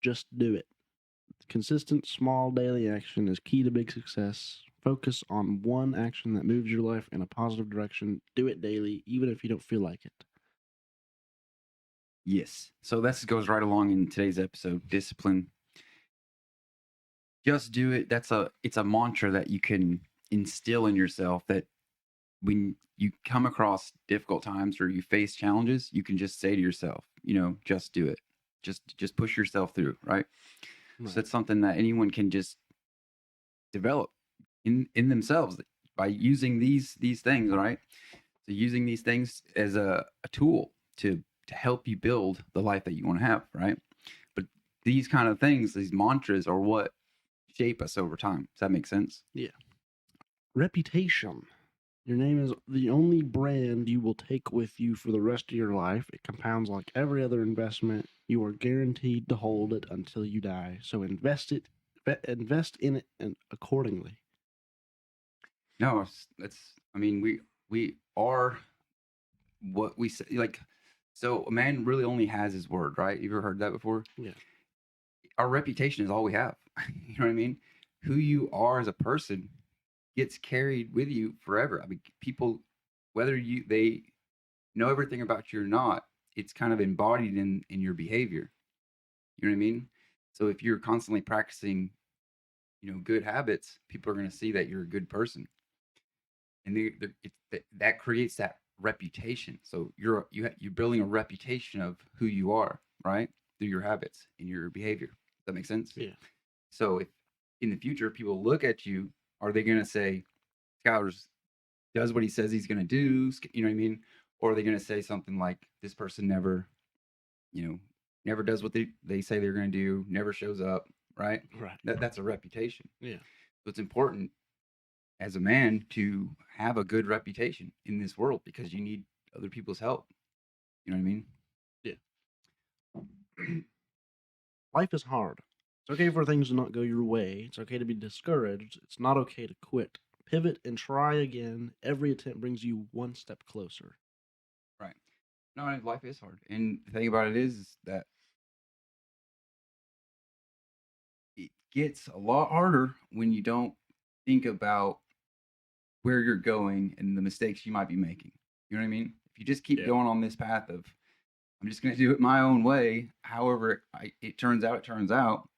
Just do it. Consistent, small daily action is key to big success. Focus on one action that moves your life in a positive direction. Do it daily, even if you don't feel like it. Yes. So this goes right along in today's episode. Discipline. Just do it. It's a mantra that you can instill in yourself, that when you come across difficult times or you face challenges, you can just say to yourself, just do it. Just push yourself through, right? So that's something that anyone can just develop in themselves by using these things, right? So using these things as a tool to help you build the life that you want to have, right? But these kind of things, these mantras, are what shape us over time. Does that make sense? Yeah. Reputation. Your name is the only brand you will take with you for the rest of your life. It compounds like every other investment. You are guaranteed to hold it until you die. So invest in it and accordingly. No, I mean, we are what we say. Like, so a man really only has his word, right? You ever heard that before? Yeah. Our reputation is all we have. You know what I mean? Who you are as a person gets carried with you forever. I mean, people, whether they know everything about you or not, it's kind of embodied in your behavior. You know what I mean? So if you're constantly practicing, good habits, people are going to see that you're a good person, and that creates that reputation. So you're building a reputation of who you are, right, through your habits and your behavior. Does that make sense? Yeah. So if in the future people look at you, are they going to say, Skylar's does what he says he's going to do? You know what I mean? Or are they going to say something like, this person never, never does what they say they're going to do, never shows up, right? Right. That's a reputation. Yeah. So it's important as a man to have a good reputation in this world, because you need other people's help. You know what I mean? Yeah. Life is hard. It's okay for things to not go your way. It's okay to be discouraged. It's not okay to quit. Pivot and try again. Every attempt brings you one step closer. Right. No, life is hard. And the thing about it is that it gets a lot harder when you don't think about where you're going and the mistakes you might be making. You know what I mean? If you just keep going on this path of, I'm just going to do it my own way, however it turns out,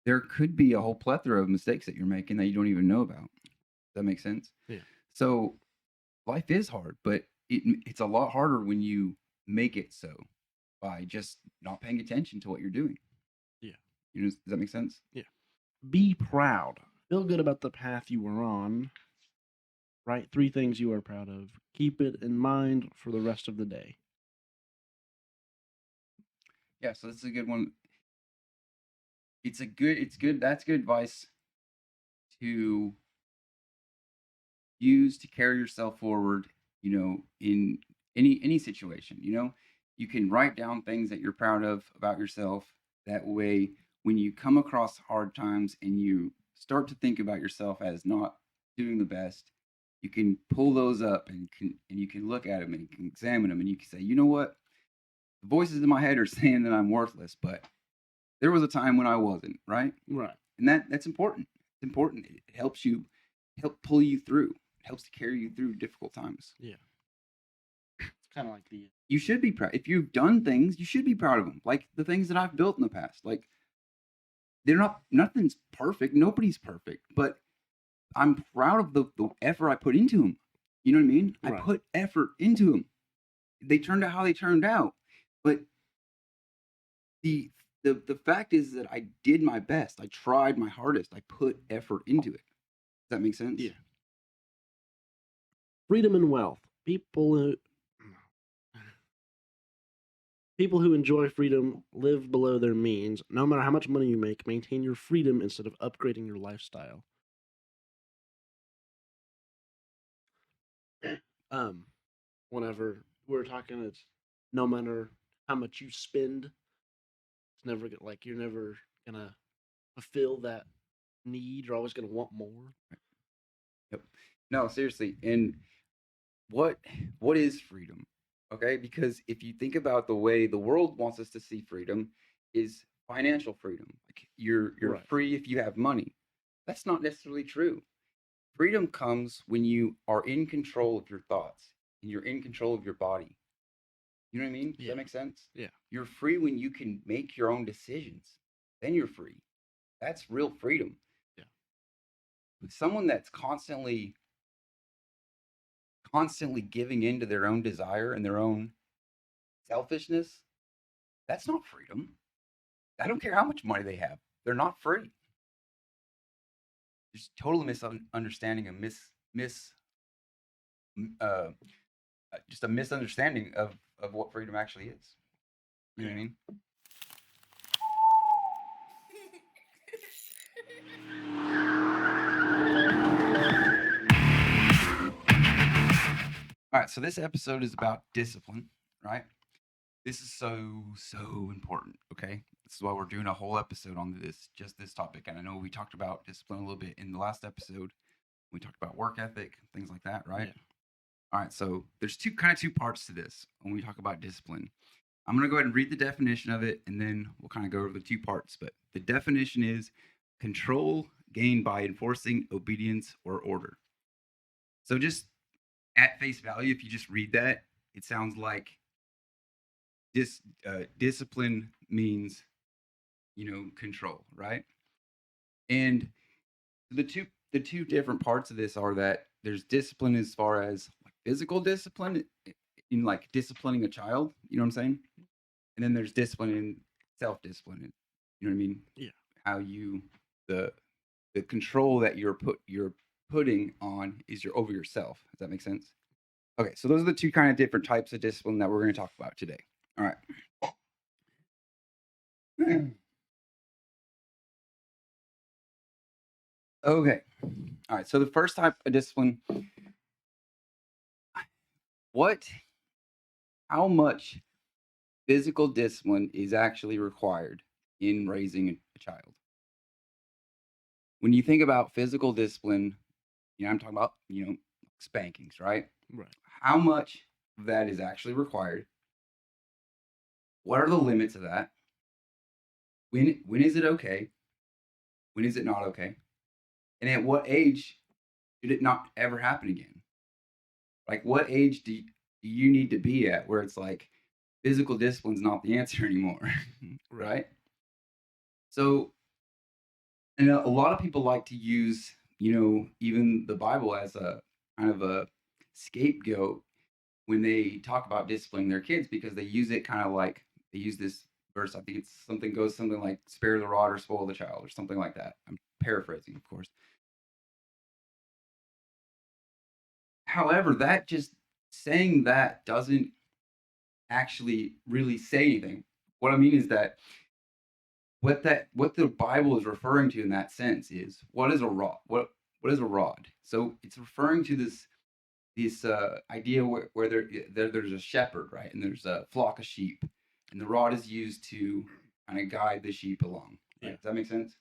there could be a whole plethora of mistakes that you're making that you don't even know about. Does that make sense? Yeah. So life is hard, but it's a lot harder when you make it so by just not paying attention to what you're doing. Yeah. Does that make sense? Yeah. Be proud. Feel good about the path you were on. Write 3 things you are proud of. Keep it in mind for the rest of the day. Yeah, so this is a good one. It's good. That's good advice to use to carry yourself forward, in any situation. You can write down things that you're proud of about yourself. That way, when you come across hard times and you start to think about yourself as not doing the best, you can pull those up and you can look at them and you can examine them, and you can say, you know what? The voices in my head are saying that I'm worthless, but there was a time when I wasn't, right? Right. And that's important. It's important. It helps help pull you through. It helps to carry you through difficult times. Yeah. It's kind of like you should be proud. If you've done things, you should be proud of them. Like the things that I've built in the past. Like, nothing's perfect. Nobody's perfect, but I'm proud of the effort I put into them. You know what I mean? Right. I put effort into them. They turned out how they turned out. But the fact is that I did my best. I tried my hardest. I put effort into it. Does that make sense? Yeah. Freedom and wealth. People who enjoy freedom live below their means. No matter how much money you make, maintain your freedom instead of upgrading your lifestyle. Whenever we're talking, it's no matter how much you spend, it's never like you're never gonna fulfill that need. You're always gonna want more. Yep. No, seriously. And what is freedom? Okay, because if you think about the way the world wants us to see freedom, is financial freedom. Like you're Right. free if you have money. That's not necessarily true. Freedom comes when you are in control of your thoughts and you're in control of your body. You know what I mean? Does Yeah. that make sense? Yeah. You're free when you can make your own decisions. Then you're free. That's real freedom. Yeah. Someone that's constantly giving in to their own desire and their own selfishness, that's not freedom. I don't care how much money they have. They're not free. There's total misunderstanding and uh, just a misunderstanding of what freedom actually is. You know what I mean? All right, so this episode is about discipline, right? This is so important, okay? This is why we're doing a whole episode on this topic. And I know we talked about discipline a little bit in the last episode. We talked about work ethic, things like that, right? Yeah. All right, so there's two parts to this when we talk about discipline. I'm going to go ahead and read the definition of it, and then we'll kind of go over the two parts. But the definition is control gained by enforcing obedience or order. So just at face value, if you just read that, it sounds like discipline means, control, right? And the two different parts of this are that there's discipline as far as like physical discipline in like disciplining a child, you know what I'm saying? And then there's discipline in self-discipline. You know what I mean? Yeah. How you the control that you're putting on is your over yourself. Does that make sense? Okay, so those are the two kind of different types of discipline that we're going to talk about today. All right. Okay. All right. So the first type of discipline, how much physical discipline is actually required in raising a child? When you think about physical discipline, I'm talking about, spankings, right? Right. How much of that is actually required? What are the limits of that? When is it okay? When is it not okay? And at what age should it not ever happen again? Like, what age do you need to be at where it's like physical discipline's not the answer anymore, right? So, and a lot of people like to use, even the Bible as a kind of a scapegoat when they talk about disciplining their kids because they use it kind of like they use this verse. I think it's something like spare the rod or spoil the child or something like that. I'm paraphrasing, of course. However, that just saying that doesn't actually really say anything. What I mean is that what the Bible is referring to in that sense is what is a rod? What is a rod? So it's referring to this idea where there's a shepherd, right? And there's a flock of sheep, and the rod is used to kind of guide the sheep along. Right? Yeah. Does that make sense?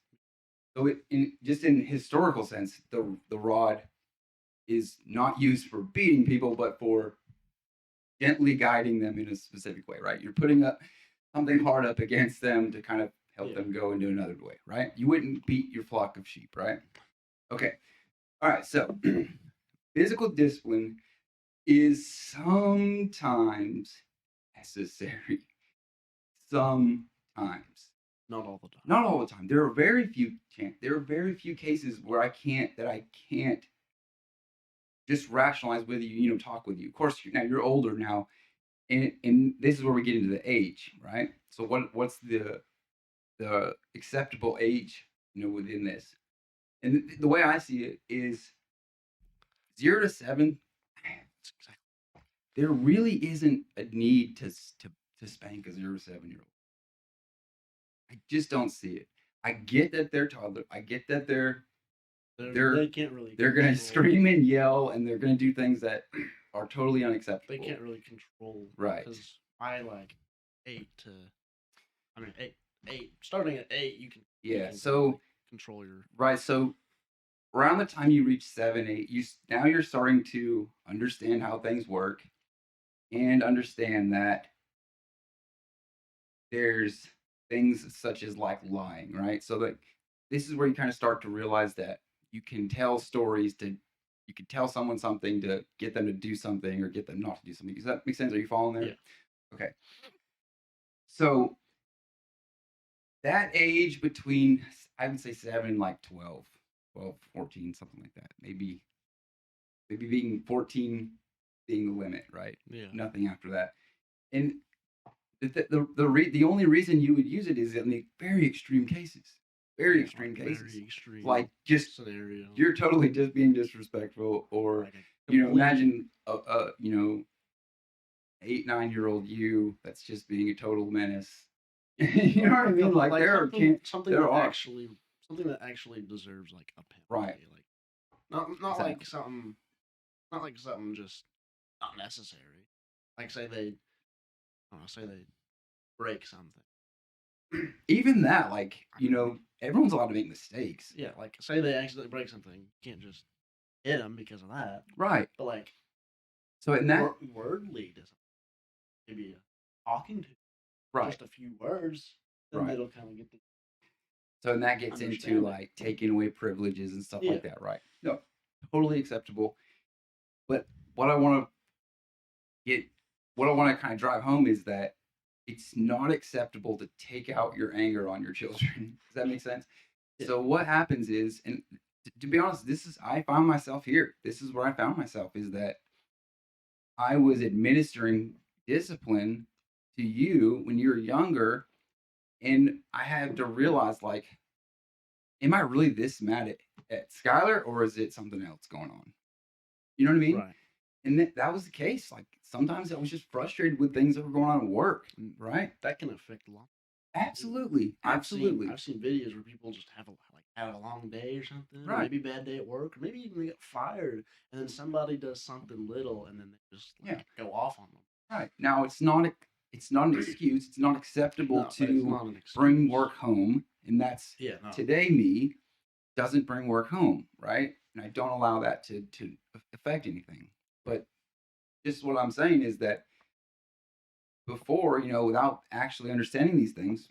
So in historical sense, the rod is not used for beating people, but for gently guiding them in a specific way, right? You're putting up something hard up against them to kind of help them go into another way, right? You wouldn't beat your flock of sheep, right? Okay. All right. So physical discipline is sometimes necessary. Sometimes. Not all the time. Not all the time. There are very few cases where I can't just rationalize with you, talk with you. Of course, now you're older now, and this is where we get into the age, right? So what's the acceptable age, within this? And the way I see it is 0 to 7. There really isn't a need to spank a 0 to 7 year old. I just don't see it. I get that they're toddler. I get that They can't really. They're gonna scream and yell, and they're gonna do things that are totally unacceptable. They can't really control. Right. Because I like 8 to. I mean, eight. Starting at 8, you can. Yeah. You can so control your. right. So around the time you reach 7, 8, you're starting to understand how things work, and understand that there's things such as like lying, right? So like this is where you kind of start to realize that you can tell stories to you can tell someone something to get them to do something or get them not to do something. Does that make sense? Are you following there? Yeah. Okay. So that age between I would say 7 and like 12, 14, something like that. Maybe being 14 being the limit, right? Yeah. Nothing after that. And the only reason you would use it is in the very extreme cases. Very Yeah. extreme Like cases. very extreme Like just scenario. you're totally just being disrespectful, or Like a complete. imagine a 8, 9 year old you that's just being a total menace. You know what I mean? Like there something there that are actually deserves like a right, penalty. Like not like exactly. something not like something just not necessary. Like I don't know, say they break something. Even that, like, I mean, everyone's allowed to make mistakes. yeah, like say they accidentally break something, you can't just hit them because of that. Right. But like So in that wordly doesn't maybe talking to right, just a few words, then right. it'll kind of get the So and that gets into understand it. like taking away privileges and stuff Yeah, like that, right? No, totally acceptable. But what I want to get, what I want to kind of drive home is that it's not acceptable to take out your anger on your children. Does that make sense? yeah, So what happens is, and to be honest, I found myself here. This is where I found myself is that I was administering discipline to you when you were younger, and I had to realize like, am I really this mad at Skylar, or is it something else going on? You know what I mean? right. And that was the case. Like sometimes I was just frustrated with things that were going on at work, right? That can affect a lot. Absolutely, absolutely, I've seen videos where people just have a long day or something, or right? maybe a bad day at work, or maybe even they get fired, and then somebody does something little, and then they just Yeah, like go off on them. right. Now it's not an excuse. It's not acceptable No, but it's to not an bring excuse. work home, and that's Yeah, no. today me doesn't bring work home, right? And I don't allow that to affect anything. But just what I'm saying is that before, without actually understanding these things,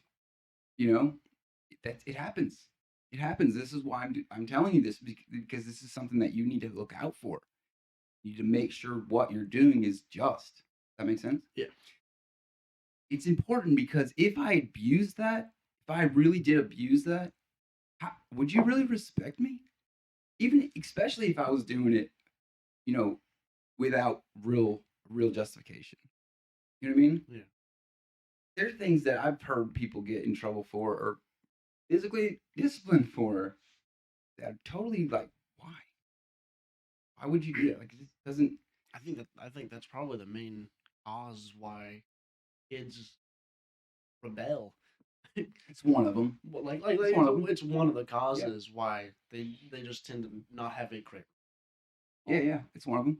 you know, that it happens. It happens. This is why I'm telling you this because this is something that you need to look out for. You need to make sure what you're doing is just. That makes sense? Yeah, It's important because if I abuse that, if I really did abuse that, would you really respect me? Even especially if I was doing it, you know, without real justification. You know what I mean? yeah. There's things that I've heard people get in trouble for or physically disciplined for that are totally like, why? Why would you do that? Like, it just doesn't. I think that's probably the main cause why kids rebel. It's one of them. Well, It's one of them. it's one of the Yeah, causes why they just tend to not have a correct. yeah, yeah. It's one of them.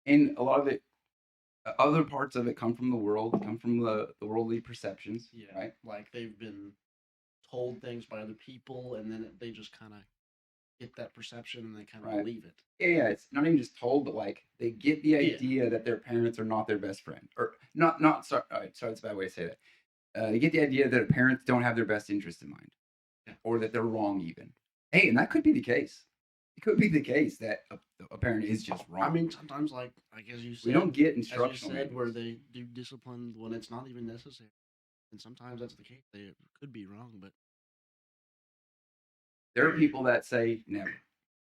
And a lot of it, other parts of it come from the world, come from the worldly perceptions, Yeah, right? like they've been told things by other people, and then they just kind of get that perception and they kind of Right. believe it. Yeah, yeah. It's not even just told, but like they get the Yeah, idea that their parents are not their best friend, or not. Not sorry. All right, sorry, that's a bad way to say that. They get the idea that parents don't have their best interest in mind, yeah. or that they're wrong even. Hey, and that could be the case. It could be the case that a parent is just I wrong. mean, sometimes like We don't get as you instructional said, where manuals. they do discipline when it's not even necessary, and sometimes that's the case. They could be wrong, but There are people that say never.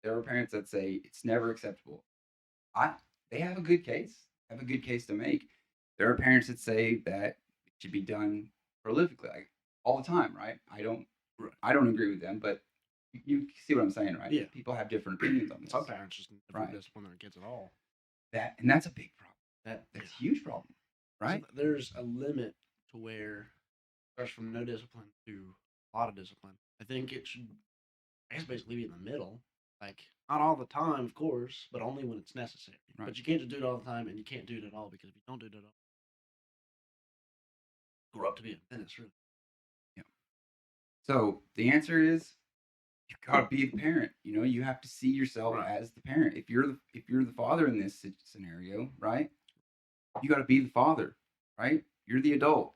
There are parents that say it's never acceptable. I They have a good case. Have a good case to make. There are parents that say that it should be done prolifically, like all the time, right? right. I don't agree with them, but you see what I'm saying, right? Yeah, People have different opinions on some this, parents just never right? discipline their kids at all. That's a big problem. That That's yeah. a huge problem, So right? there's a limit to where it starts from no discipline to a lot of discipline. I think it should, I guess, basically be in the middle. Like not all the time, of course, but only when it's necessary. Right. But you can't just do it all the time, and you can't do it at all because if you don't do it at all, grow up to be a menace. Really. Yeah. So the answer is you gotta be the parent. You have to see yourself Right. as the parent. If you're the father in this scenario, right? You got to be the father, right? You're the adult.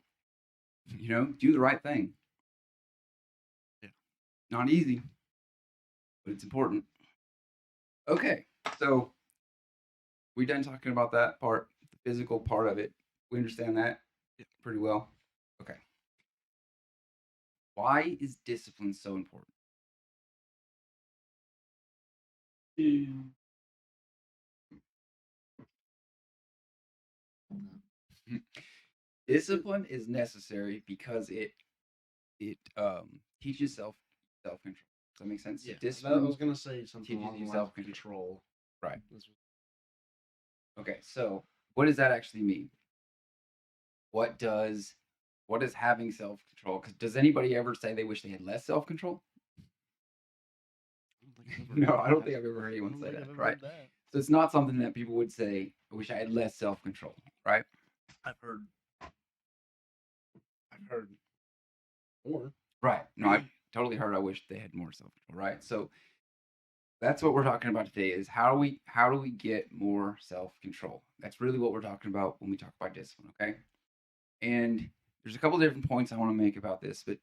Do the right thing. Not easy, but it's important. Okay, so we done talking about that part, the physical part of it. We understand that pretty well. Okay. Why is discipline so important? Mm. Discipline is necessary because it teaches self control. Does that make sense? Yeah, I Discipline was gonna say something teaches along you the lines self of control. control. Right. This Okay. So what does that actually mean? What does what is having self control? Because does anybody ever say they wish they had less self control? I don't think I've ever No, heard I don't that. think I've ever heard I anyone don't say think that. I've ever Right. heard that. So it's not something that people would say. I wish I had less self control. Right. I've heard more. Right. No, I totally heard. I wish they had more self control. Right. So that's what we're talking about today is how do we get more self-control. That's really what we're talking about when we talk about discipline. Okay. And there's a couple different points I want to make about this, but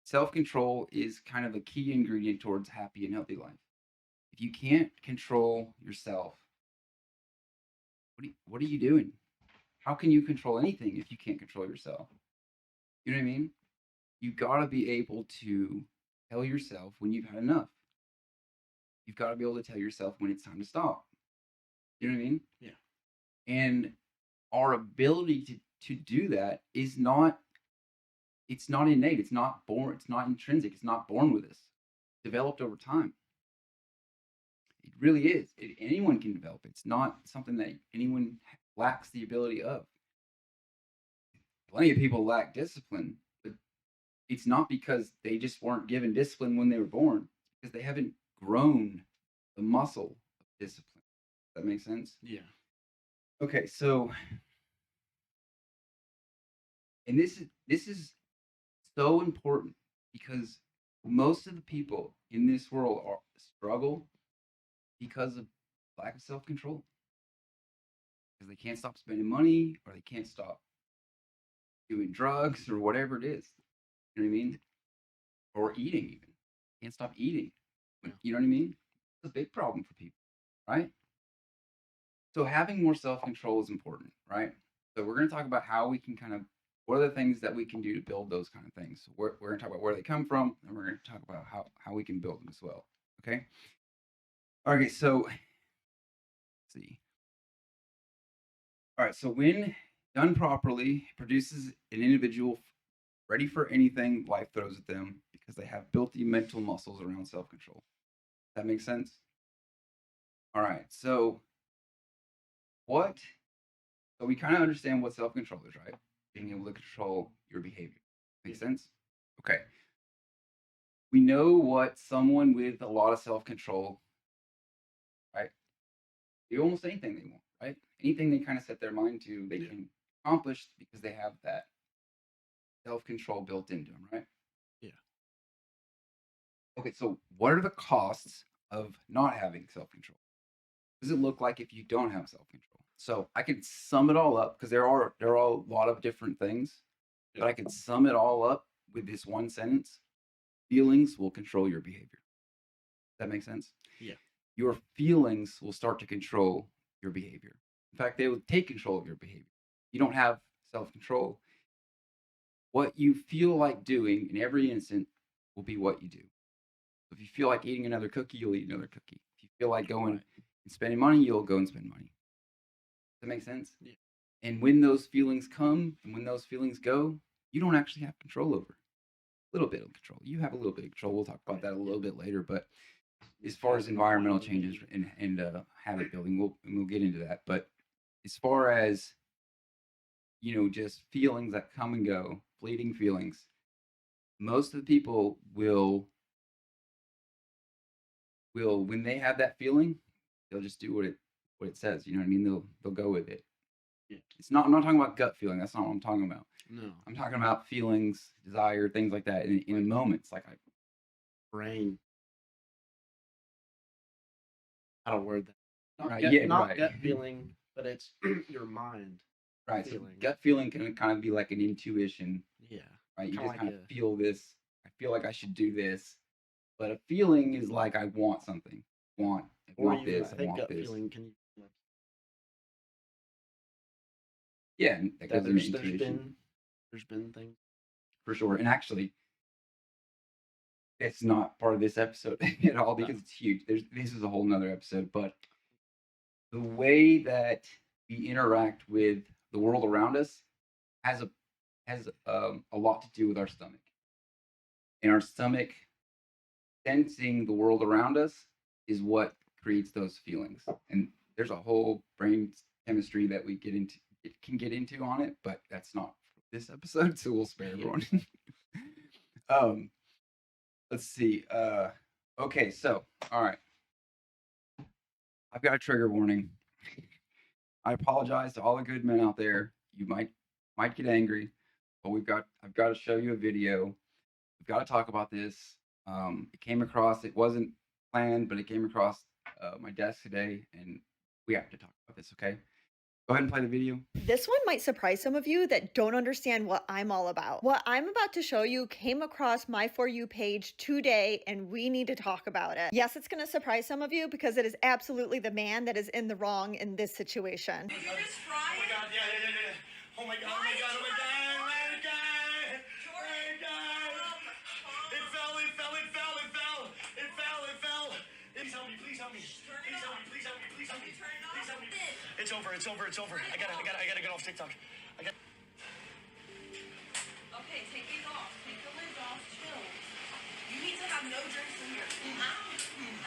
self-control is kind of a key ingredient towards happy and healthy life. If you can't control yourself, what are you doing? How can you control anything if you can't control yourself? You know what I mean? You got to be able to tell yourself when you've had enough. You've got to be able to tell yourself when it's time to stop. You know what I mean? Yeah. And our ability to do that is not, it's not innate, it's not born, it's not intrinsic, it's not born with us, developed over time. It really is. Anyone can develop it. It's not something that anyone lacks the ability of. Plenty of people lack discipline, but it's not because they just weren't given discipline when they were born, because they haven't grown the muscle of discipline. Does that make sense? Yeah. Okay, so, and this is so important because most of the people in this world struggle because of lack of self control. Because they can't stop spending money or they can't stop doing drugs or whatever it is. You know what I mean? Or eating even. Can't stop eating. Yeah. You know what I mean? It's a big problem for people, right? So having more self control is important, right? So we're going to talk about how we can kind of what are the things that we can do to build those kind of things. So we're going to talk about where they come from, and we're going to talk about how we can build them as well. Okay. Okay. So let's see. All right. So when done properly, it produces an individual ready for anything life throws at them because they have built-in mental muscles around self-control. That makes sense. All right. So what? So we kind of understand what self-control is, right? Being able to control your behavior. Make sense? Okay. We know what someone with a lot of self-control, right? Do almost anything they want, right? Anything they kind of set their mind to, they can accomplish because they have that self-control built into them, right? Yeah. Okay, so what are the costs of not having self-control? What does it look like if you don't have self-control? So I could sum it all up because there are a lot of different things, but I could sum it all up with this one sentence: feelings will control your behavior. That makes sense? Yeah. Your feelings will start to control your behavior. In fact, they will take control of your behavior. You don't have self-control. What you feel like doing in every instant will be what you do. If you feel like eating another cookie, you'll eat another cookie. If you feel like going and spending money, you'll go and spend money. Does that make sense? Yeah. And when those feelings come and when those feelings go, you don't actually have control over. A little bit of control. You have a little bit of control. We'll talk about that a little bit later. But as far as environmental changes and habit building, we'll get into that. But as far as just feelings that come and go, fleeting feelings, most of the people will when they have that feeling, they'll just do what it says. You know what I mean? They'll go with it. Yeah. I'm not talking about gut feeling. That's not what I'm talking about. No. I'm talking about feelings, desire, things like that in moments. Like Brain. How to word that? Not right, gut, yeah, not right. gut feeling, but it's your mind. Right. So Feeling. gut feeling can kind of be like an intuition. Yeah. Right. You Kinda just like kind of feel this. I feel like I should do this. But a feeling is like I want something. I Or want even, this, I I think want gut this. feeling can, like, Yeah, and that that goes into intuition there's been things. for sure. And actually, it's not part of this episode at all No. because it's huge. This is a whole nother episode, but the way that we interact with the world around us has a lot to do with our stomach. And our stomach sensing the world around us is what creates those feelings. And there's a whole brain chemistry that we can get into on it, but that's not this episode, so we'll spare Yeah. everyone. um, let's see. Okay, so all right, I've got a trigger warning. I apologize to all the good men out there. You might get angry, but I've got to show you a video. We've got to talk about this. It came across. It wasn't planned, but it came across my desk today, and we have to talk about this. Okay, go ahead and play the video. This one might surprise some of you that don't understand what I'm all about. What I'm about to show you came across my For You page today, and we need to talk about it. Yes, it's going to surprise some of you because it is absolutely the man that is in the wrong in this situation. Did you just fry it? God, yeah. Oh my God, oh my God, oh my God, oh my God, oh my God. It fell. Please help me. Please help me. Please help me. Please help me. Turn it off. Please help me. Then. It's over. I gotta get off TikTok. Okay, take these off. Take the lids off. Chill. You need to have no drinks in here.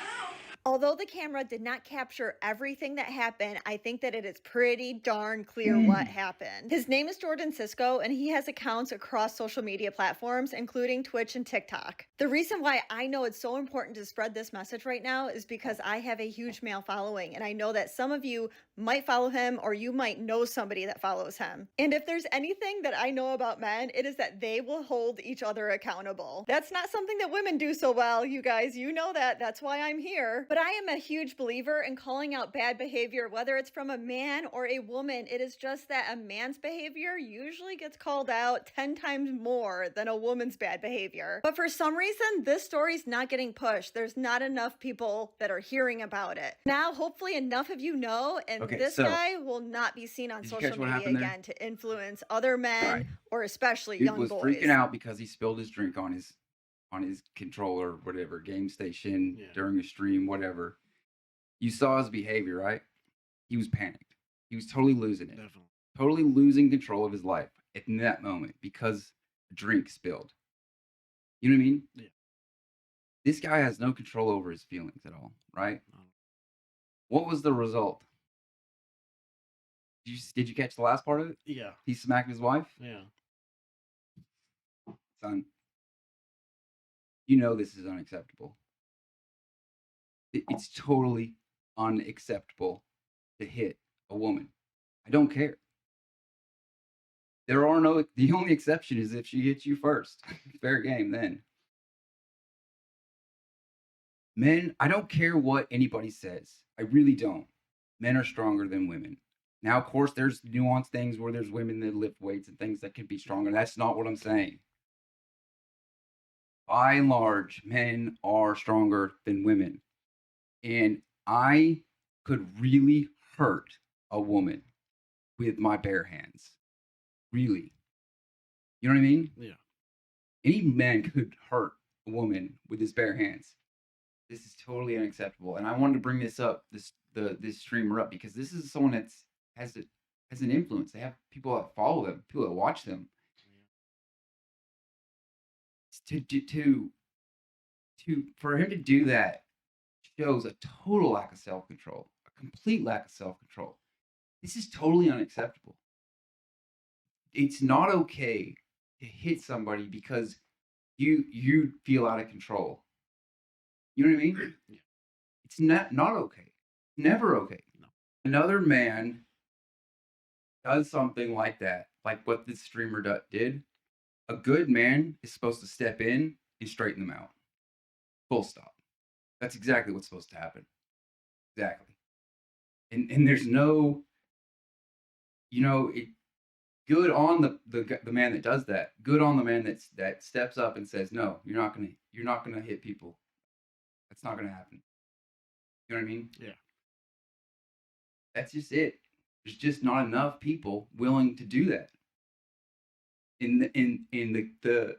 Ow. Although the camera did not capture everything that happened, I think that it is pretty darn clear what happened. His name is Jordan Cisco, and he has accounts across social media platforms, including Twitch and TikTok. The reason why I know it's so important to spread this message right now is because I have a huge male following, and I know that some of you might follow him or you might know somebody that follows him. And if there's anything that I know about men, it is that they will hold each other accountable. That's not something that women do so well, you guys. You know that. That's why I'm here. But I am a huge believer in calling out bad behavior, whether it's from a man or a woman. It is just that a man's behavior usually gets called out 10 times more than a woman's bad behavior. But for some reason, this story's not getting pushed. There's not enough people that are hearing about it. Now, hopefully enough of you know, and Okay, this so, guy will not be seen on did you social catch what media happened there? again to influence other men All right. or especially Dude young was boys. freaking out because he spilled his drink on his controller, whatever, game station, Yeah. during a stream, whatever. You saw his behavior, right? He was panicked. He was totally losing it. Definitely. Totally losing control of his life in that moment because a drink spilled. You know what I mean? Yeah. This guy has no control over his feelings at all, right? No. What was the result? Did you catch the last part of it? Yeah. He smacked his wife? Yeah. Son, you know this is unacceptable. It's totally unacceptable to hit a woman. I don't care. The only exception is if she hits you first. Fair game then. Men, I don't care what anybody says. I really don't. Men are stronger than women. Now, of course, there's nuanced things where there's women that lift weights and things that can be stronger. That's not what I'm saying. By and large, men are stronger than women. And I could really hurt a woman with my bare hands. Really. You know what I mean? Yeah. Any man could hurt a woman with his bare hands. This is totally unacceptable. And I wanted to bring this streamer up because this is someone that's has an influence. They have people that follow them, people that watch them. For him to do that shows a total lack of self-control, a complete lack of self-control. This is totally unacceptable. It's not okay to hit somebody because you feel out of control. You know what I mean? Yeah. It's not okay. Never okay. No. Another man does something like that, like what this streamer did. A good man is supposed to step in and straighten them out. Full stop. That's exactly what's supposed to happen. Exactly. And there's no, good on the man that does that. Good on the man that steps up and says, no, you're not gonna hit people. That's not going to happen. You know what I mean? Yeah. That's just it. There's just not enough people willing to do that. In the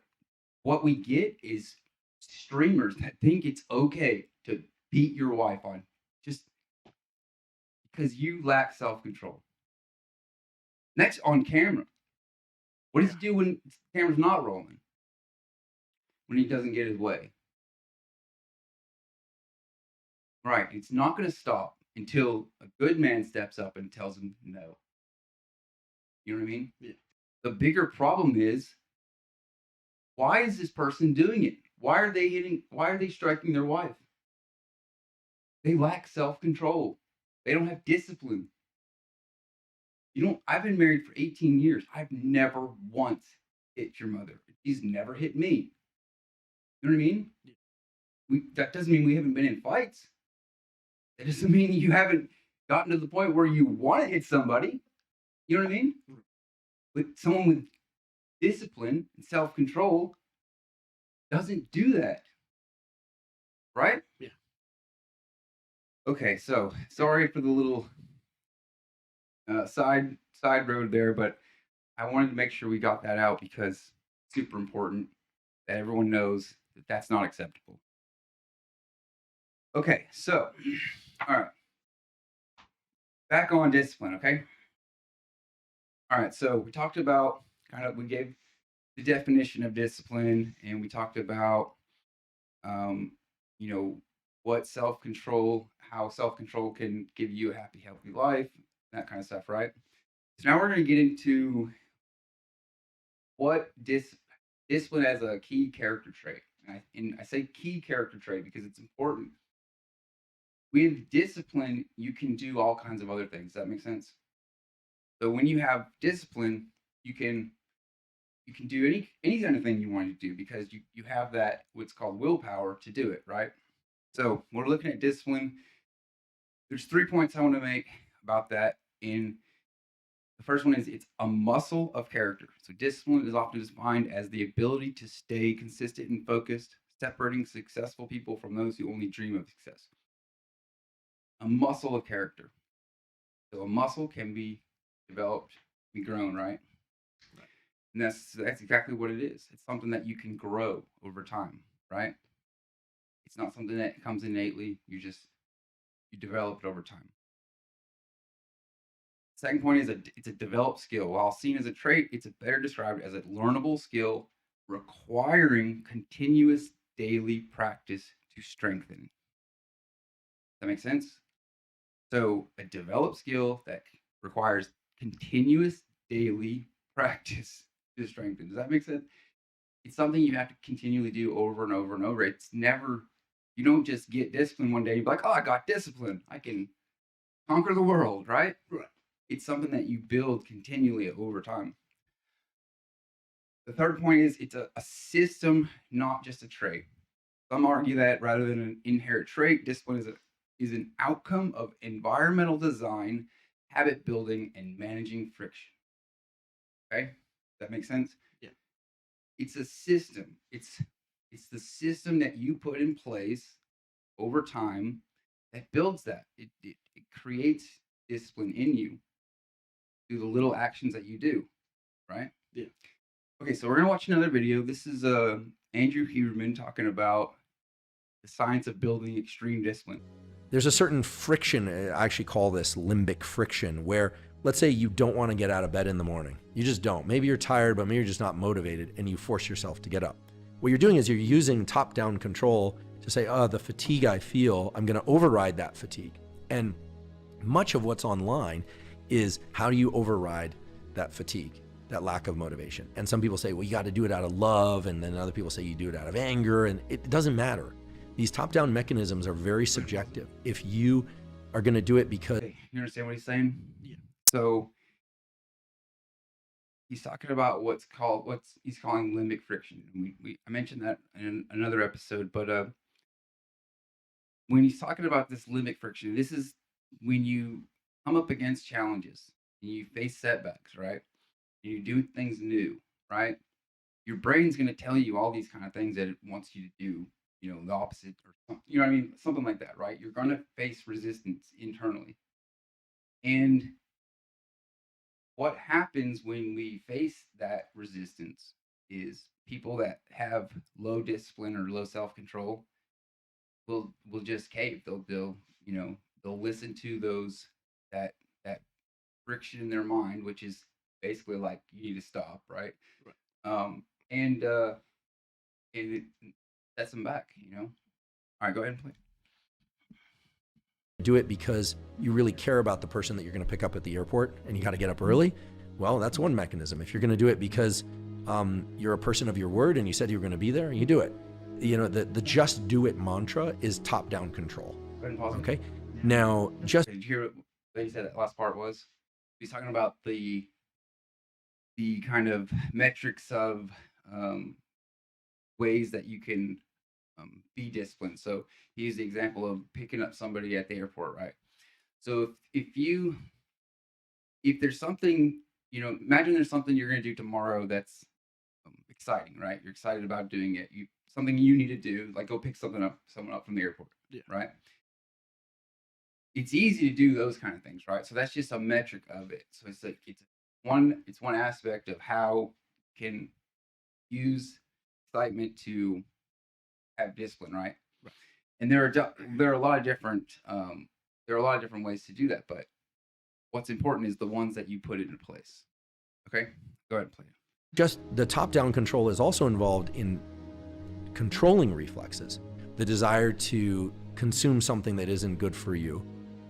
what we get is streamers that think it's okay to beat your wife on just because you lack self-control. Next, on camera. What does he do when the camera's not rolling? When he doesn't get his way? Right. It's not going to stop until a good man steps up and tells him no. You know what I mean? Yeah. The bigger problem is, why is this person doing it? Why are they striking their wife? They lack self-control. They don't have discipline. I've been married for 18 years. I've never once hit your mother. She's never hit me. You know what I mean? Yeah. That doesn't mean we haven't been in fights. That doesn't mean you haven't gotten to the point where you want to hit somebody. You know what I mean? But someone with discipline and self-control doesn't do that. Right? Yeah. Okay, so sorry for the little side road there, but I wanted to make sure we got that out because it's super important that everyone knows that that's not acceptable. Okay, so all right, back on discipline. Okay, all right. So we talked about we gave the definition of discipline, and we talked about you know, what self-control, how self-control can give you a happy, healthy life, that kind of stuff, right? So now we're going to get into what discipline as a key character trait. And I say key character trait because it's important. With discipline, you can do all kinds of other things. Does that make sense? So when you have discipline, you can do any kind of thing you want to do because you have that what's called willpower to do it, right? So we're looking at discipline. There's 3 points I want to make about that. In the first one is it's a muscle of character. So discipline is often defined as the ability to stay consistent and focused, separating successful people from those who only dream of success. A muscle of character. So a muscle can be developed, be grown, right? And that's exactly what it is. It's something that you can grow over time, right? It's not something that comes innately. You develop it over time. Second point is it's a developed skill. While seen as a trait, it's better described as a learnable skill requiring continuous daily practice to strengthen. That makes sense? So a developed skill that requires continuous daily practice to strengthen. Does that make sense? It's something you have to continually do over and over and over. It's never, you don't just get discipline one day and be like, oh, I got discipline. I can conquer the world, right? Right. It's something that you build continually over time. The third point is it's a system, not just a trait. Some argue that rather than an inherent trait, discipline is an outcome of environmental design, habit building, and managing friction. Okay? Does that make sense? Yeah. It's a system. It's the system that you put in place over time that builds that. It creates discipline in you through the little actions that you do, right? Yeah. Okay, so we're gonna watch another video. This is Andrew Huberman talking about the science of building extreme discipline. There's a certain friction, I actually call this limbic friction, where let's say you don't want to get out of bed in the morning. You just don't. Maybe you're tired, but maybe you're just not motivated, and you force yourself to get up. What you're doing is you're using top-down control to say, oh, the fatigue I feel, I'm going to override that fatigue. And much of what's online is how do you override that fatigue, that lack of motivation? And some people say, well, you got to do it out of love, and then other people say you do it out of anger, and it doesn't matter. These top-down mechanisms are very subjective. If you are going to do it because... Okay, you understand what he's saying? Yeah. So he's talking about what he's calling limbic friction. I mentioned that in another episode, but when he's talking about this limbic friction, this is when you come up against challenges and you face setbacks, right? And you do things new, right? Your brain's going to tell you all these kind of things that it wants you to do the opposite or something, you know what I mean? Something like that, right? You're going to face resistance internally. And what happens when we face that resistance is people that have low discipline or low self-control will just cave. They'll listen to that friction in their mind, which is basically like you need to stop, right? Right. And it sets them back. All right, go ahead and play. Do it because you really care about the person that you're going to pick up at the airport and you got to get up early. Well, that's one mechanism. If you're going to do it because you're a person of your word and you said you were going to be there, you do it. The just do it mantra is top-down control. Go ahead and pause it. Okay. Now, just Did you hear what he said that last part was? He's talking about the kind of metrics of ways that you can be disciplined. So he used the example of picking up somebody at the airport, right? So if there's something, imagine there's something you're going to do tomorrow that's exciting, right? You're excited about doing it. Something you need to do, like go pick someone up from the airport, Yeah. right? It's easy to do those kind of things, right? So that's just a metric of it. So it's like it's one aspect of how you can use excitement to have discipline, right? And there are a lot of different ways to do that, but what's important is the ones that you put into place. Okay, go ahead and play it. just the top-down control is also involved in controlling reflexes. The desire to consume something that isn't good for you,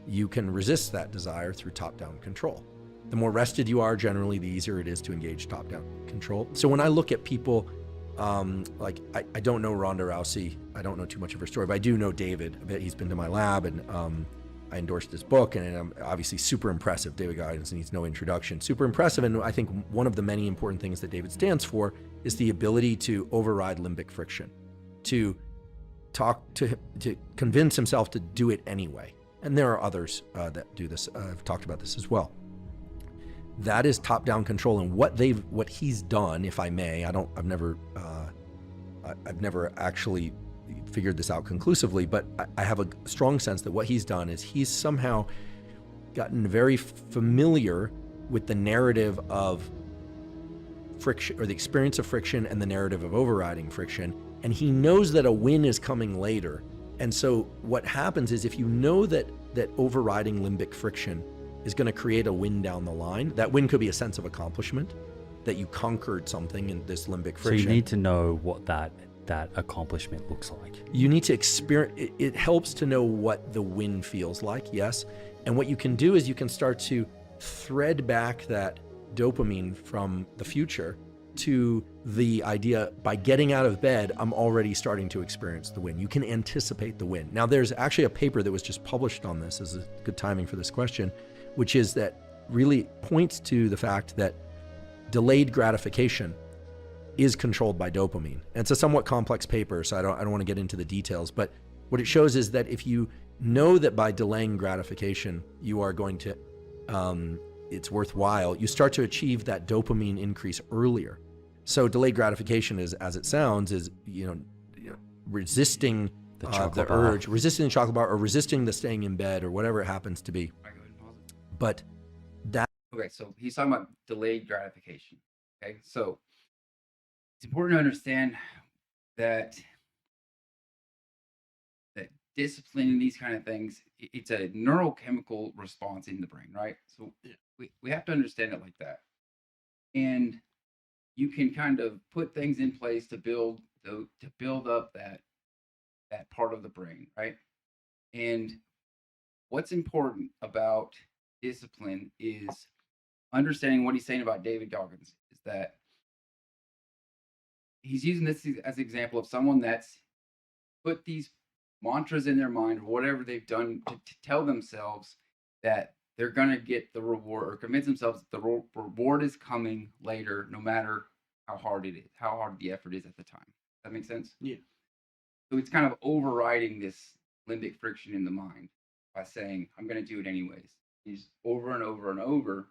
you can resist that desire through top-down control. The more rested you are, generally, the easier it is to engage top-down control. So when I look at people, I don't know Ronda Rousey, I don't know too much of her story, but I do know David a bit. He's been to my lab, and I endorsed his book, and I'm obviously super impressive. David Goggins needs no introduction. Super impressive, and I think one of the many important things that David stands for is the ability to override limbic friction, to convince himself to do it anyway. And there are others that do this. I've talked about this as well. That is top-down control, and what he's done, if I may. I've never actually figured this out conclusively, but I have a strong sense that what he's done is he's somehow gotten very familiar with the narrative of friction, or the experience of friction, and the narrative of overriding friction, and he knows that a win is coming later. And so what happens is, if you know that overriding limbic friction is going to create a win down the line, that win could be a sense of accomplishment, that you conquered something in this limbic friction. So you need to know what that accomplishment looks like. You need to experience, it helps to know what the win feels like, yes. And what you can do is you can start to thread back that dopamine from the future to the idea, by getting out of bed, I'm already starting to experience the win. You can anticipate the win. Now, there's actually a paper that was just published on this, as a good timing for this question, which is that really points to the fact that delayed gratification is controlled by dopamine. And it's a somewhat complex paper, so I don't want to get into the details, but what it shows is that if you know that by delaying gratification, you are going to, it's worthwhile, you start to achieve that dopamine increase earlier. So delayed gratification is, as it sounds, is resisting the urge, resisting the chocolate bar, or resisting the staying in bed, or whatever it happens to be. All right, go ahead and pause it. But that Okay, so he's talking about delayed gratification. Okay, so it's important to understand that discipline and these kind of things, it's a neurochemical response in the brain, right? So we have to understand it like that. And you can kind of put things in place to build up that part of the brain, right? And what's important about discipline is understanding what he's saying about David Goggins, is that he's using this as an example of someone that's put these mantras in their mind, or whatever they've done, to tell themselves that they're going to get the reward, or convince themselves that the reward is coming later, no matter how hard it is, how hard the effort is at the time. That makes sense? Yeah. So it's kind of overriding this limbic friction in the mind by saying, I'm going to do it anyways. It's over and over and over.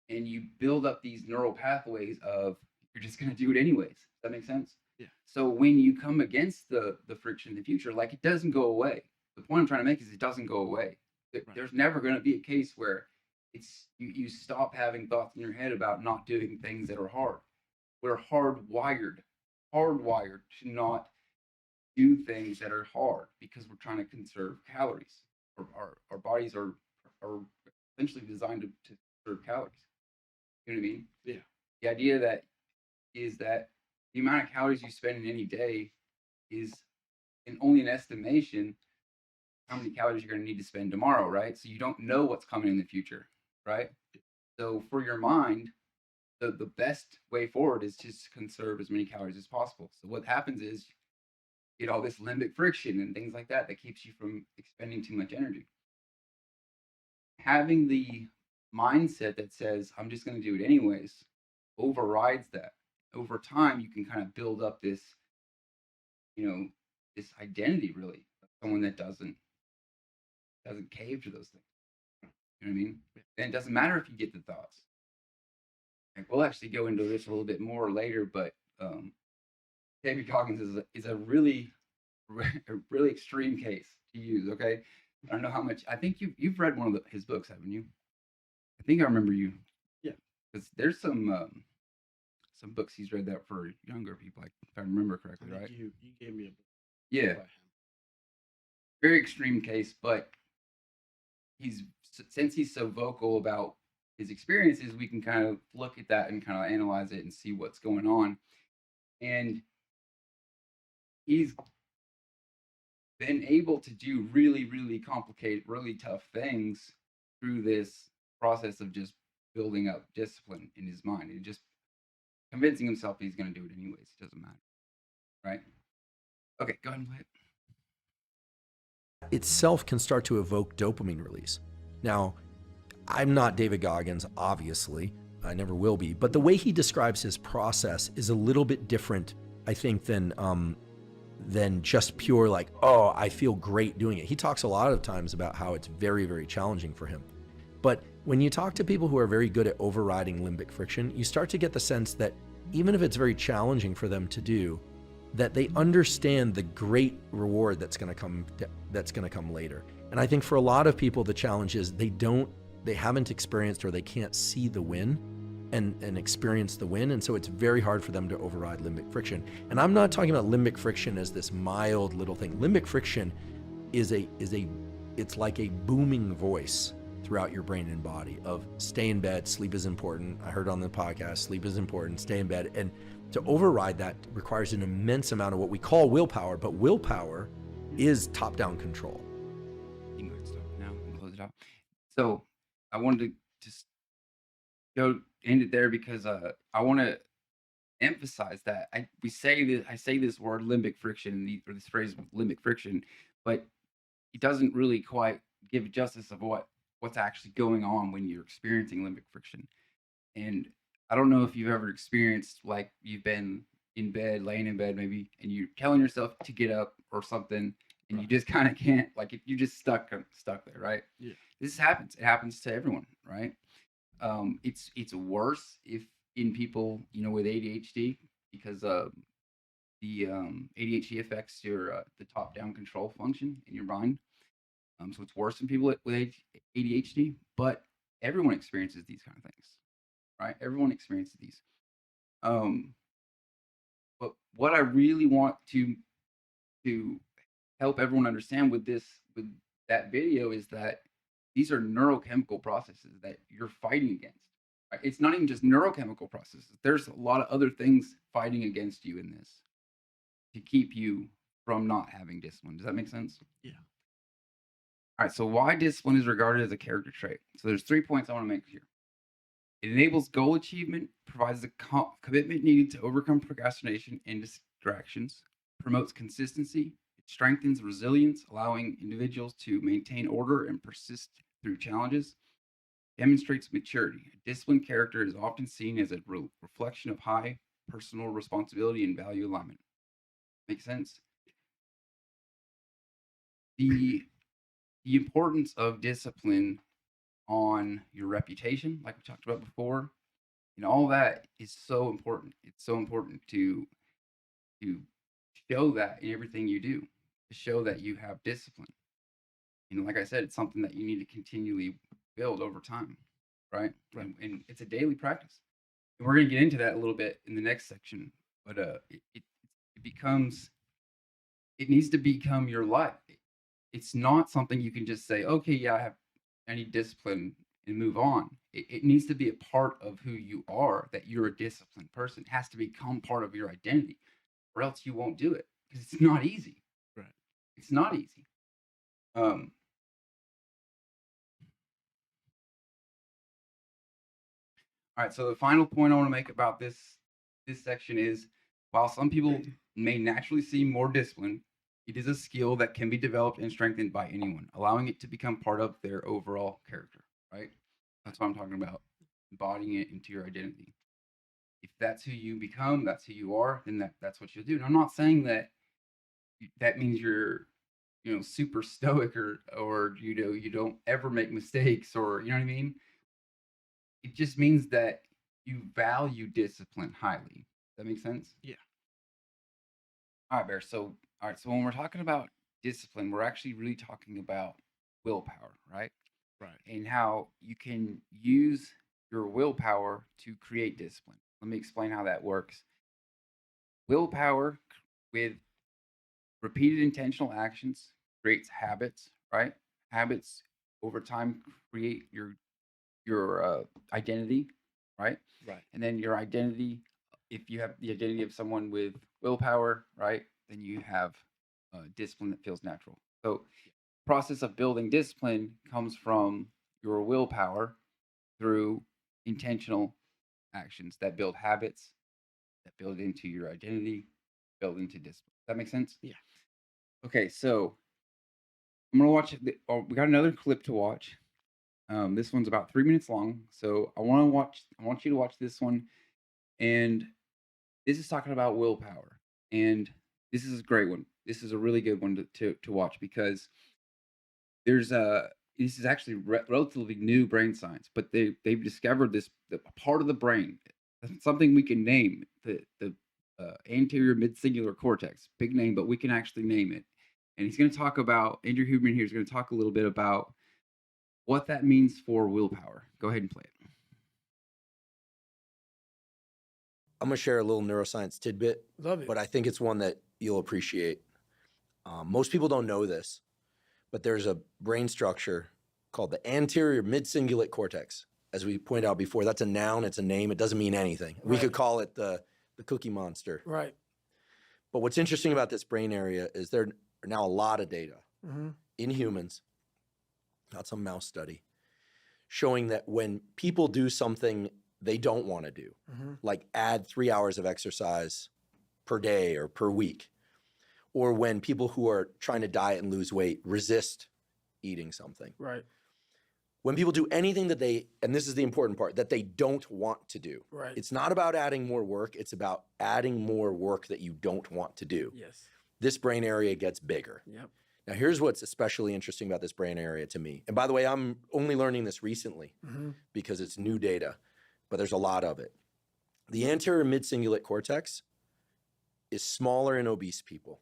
And you build up these neural pathways of, you're just going to do it anyways. Does that make sense? Yeah. So when you come against the friction in the future, like it doesn't go away. The point I'm trying to make is it doesn't go away. Right. There's never going to be a case where it's you stop having thoughts in your head about not doing things that are hard. We're hardwired to not do things that are hard because we're trying to conserve calories. Our bodies are essentially designed to conserve calories. You know what I mean? Yeah. The idea that is that the amount of calories you spend in any day is only an estimation how many calories you're going to need to spend tomorrow, right? So you don't know what's coming in the future, right? So for your mind, the best way forward is just to conserve as many calories as possible. So what happens is you get all this limbic friction and things like that that keeps you from expending too much energy. Having the mindset that says, I'm just going to do it anyways, overrides that. Over time, you can kind of build up this, this identity really of someone that doesn't cave to those things. You know what I mean? And it doesn't matter if you get the thoughts. Like, we'll actually go into this a little bit more later, but David Goggins is a really extreme case to use. Okay, I don't know how much. I think you've read one of his books, haven't you? I think I remember you. Yeah. Because there's some books he's read that for younger people, if I remember correctly, right? You gave me a book Yeah. about him. Very extreme case, but since he's so vocal about his experiences, we can kind of look at that and kind of analyze it and see what's going on. And he's been able to do really, really complicated, really tough things through this process of just building up discipline in his mind and just convincing himself he's going to do it anyways. It doesn't matter. Right? Okay, go ahead and play it. Itself can start to evoke dopamine release. Now, I'm not David Goggins, obviously. I never will be. But the way he describes his process is a little bit different, I think, than just pure like, oh, I feel great doing it. He talks a lot of times about how it's very, very challenging for him. But when you talk to people who are very good at overriding limbic friction, you start to get the sense that even if it's very challenging for them to do, that they understand the great reward that's going to come later. And I think for a lot of people, the challenge is they haven't experienced or they can't see the win and experience the win. And so it's very hard for them to override limbic friction. And I'm not talking about limbic friction as this mild little thing. Limbic friction it's like a booming voice throughout your brain and body of stay in bed, sleep is important. I heard on the podcast, sleep is important, stay in bed. And to override that requires an immense amount of what we call willpower, but willpower is top-down control. You can go ahead and stop it now and close it out. So I wanted to just end it there because I want to emphasize that I say this word limbic friction or this phrase limbic friction, but it doesn't really quite give justice of what's actually going on when you're experiencing limbic friction. And I don't know if you've ever experienced like you've been in bed, laying in bed maybe, and you're telling yourself to get up or something, and you just kind of can't. Like if you're just stuck there, right? Yeah. This happens. It happens to everyone, right? It's worse if in people with ADHD because the ADHD affects your the top down control function in your mind. So it's worse in people with ADHD, but everyone experiences these kind of things, right? Everyone experiences these. But what I really want to help everyone understand with that video is that these are neurochemical processes that you're fighting against. Right? It's not even just neurochemical processes. There's a lot of other things fighting against you in this to keep you from not having discipline. Does that make sense? Yeah. All right. So why discipline is regarded as a character trait? So there's 3 points I want to make here. It enables goal achievement, provides the commitment needed to overcome procrastination and distractions, promotes consistency, it strengthens resilience, allowing individuals to maintain order and persist through challenges, demonstrates maturity. A disciplined character is often seen as a reflection of high personal responsibility and value alignment. Make sense? The importance of discipline on your reputation, like we talked about before, all that is so important. It's so important to to show that in everything you do, to show that you have discipline. And like I said, it's something that you need to continually build over time, right? Right. And it's a daily practice. And we're going to get into that a little bit in the next section, but it needs to become your life. It's not something you can just say, okay, yeah, I need discipline and move on. It needs to be a part of who you are, that you're a disciplined person. It has to become part of your identity, or else you won't do it because it's not easy. Right. It's not easy. All right, so the final point I want to make about this section is, while some people may naturally seem more disciplined, it is a skill that can be developed and strengthened by anyone, allowing it to become part of their overall character, right? That's what I'm talking about, embodying it into your identity. If that's who you become, that's who you are, then that's what you'll do. And I'm not saying that means you're, super stoic or you don't ever make mistakes, or you know what I mean? It just means that you value discipline highly. Does that make sense? Yeah. All right, Bear. So when we're talking about discipline, we're actually really talking about willpower, right? Right. And how you can use your willpower to create discipline. Let me explain how that works. Willpower with repeated intentional actions creates habits, right? Habits over time create your identity, right? Right. And then your identity, if you have the identity of someone with willpower, right, then you have discipline that feels natural. So, process of building discipline comes from your willpower through intentional actions that build habits, that build into your identity, build into discipline. That makes sense? Yeah. Okay, so I'm gonna watch. We got another clip to watch. This one's about 3 minutes long, so I want you to watch this one, and this is talking about willpower, and this is a great one. This is a really good one to watch because there's a this is actually relatively new brain science, but they've discovered this part of the brain, something we can name, the anterior midcingulate cortex. Big name, but we can actually name it. And he's going to talk about Andrew Huberman here is going to talk a little bit about what that means for willpower. Go ahead and play it. I'm going to share a little neuroscience tidbit, Love it. but I think it's one that you'll appreciate. Most people don't know this, but there's a brain structure called the anterior midcingulate cortex. As we pointed out before, that's a noun, it's a name, it doesn't mean anything. We Right. could call it the cookie monster. Right. But what's interesting about this brain area is there are now a lot of data in humans, not some mouse study, showing that when people do something they don't want to do, like add 3 hours of exercise per day or per week, or when people who are trying to diet and lose weight resist eating something. Right. When people do anything that they, and this is the important part, that they don't want to do. Right. It's not about adding more work, it's about adding more work that you don't want to do. Yes. This brain area gets bigger. Yep. Now, here's what's especially interesting about this brain area to me. And by the way, I'm only learning this recently because it's new data, but there's a lot of it. The anterior midcingulate cortex is smaller in obese people.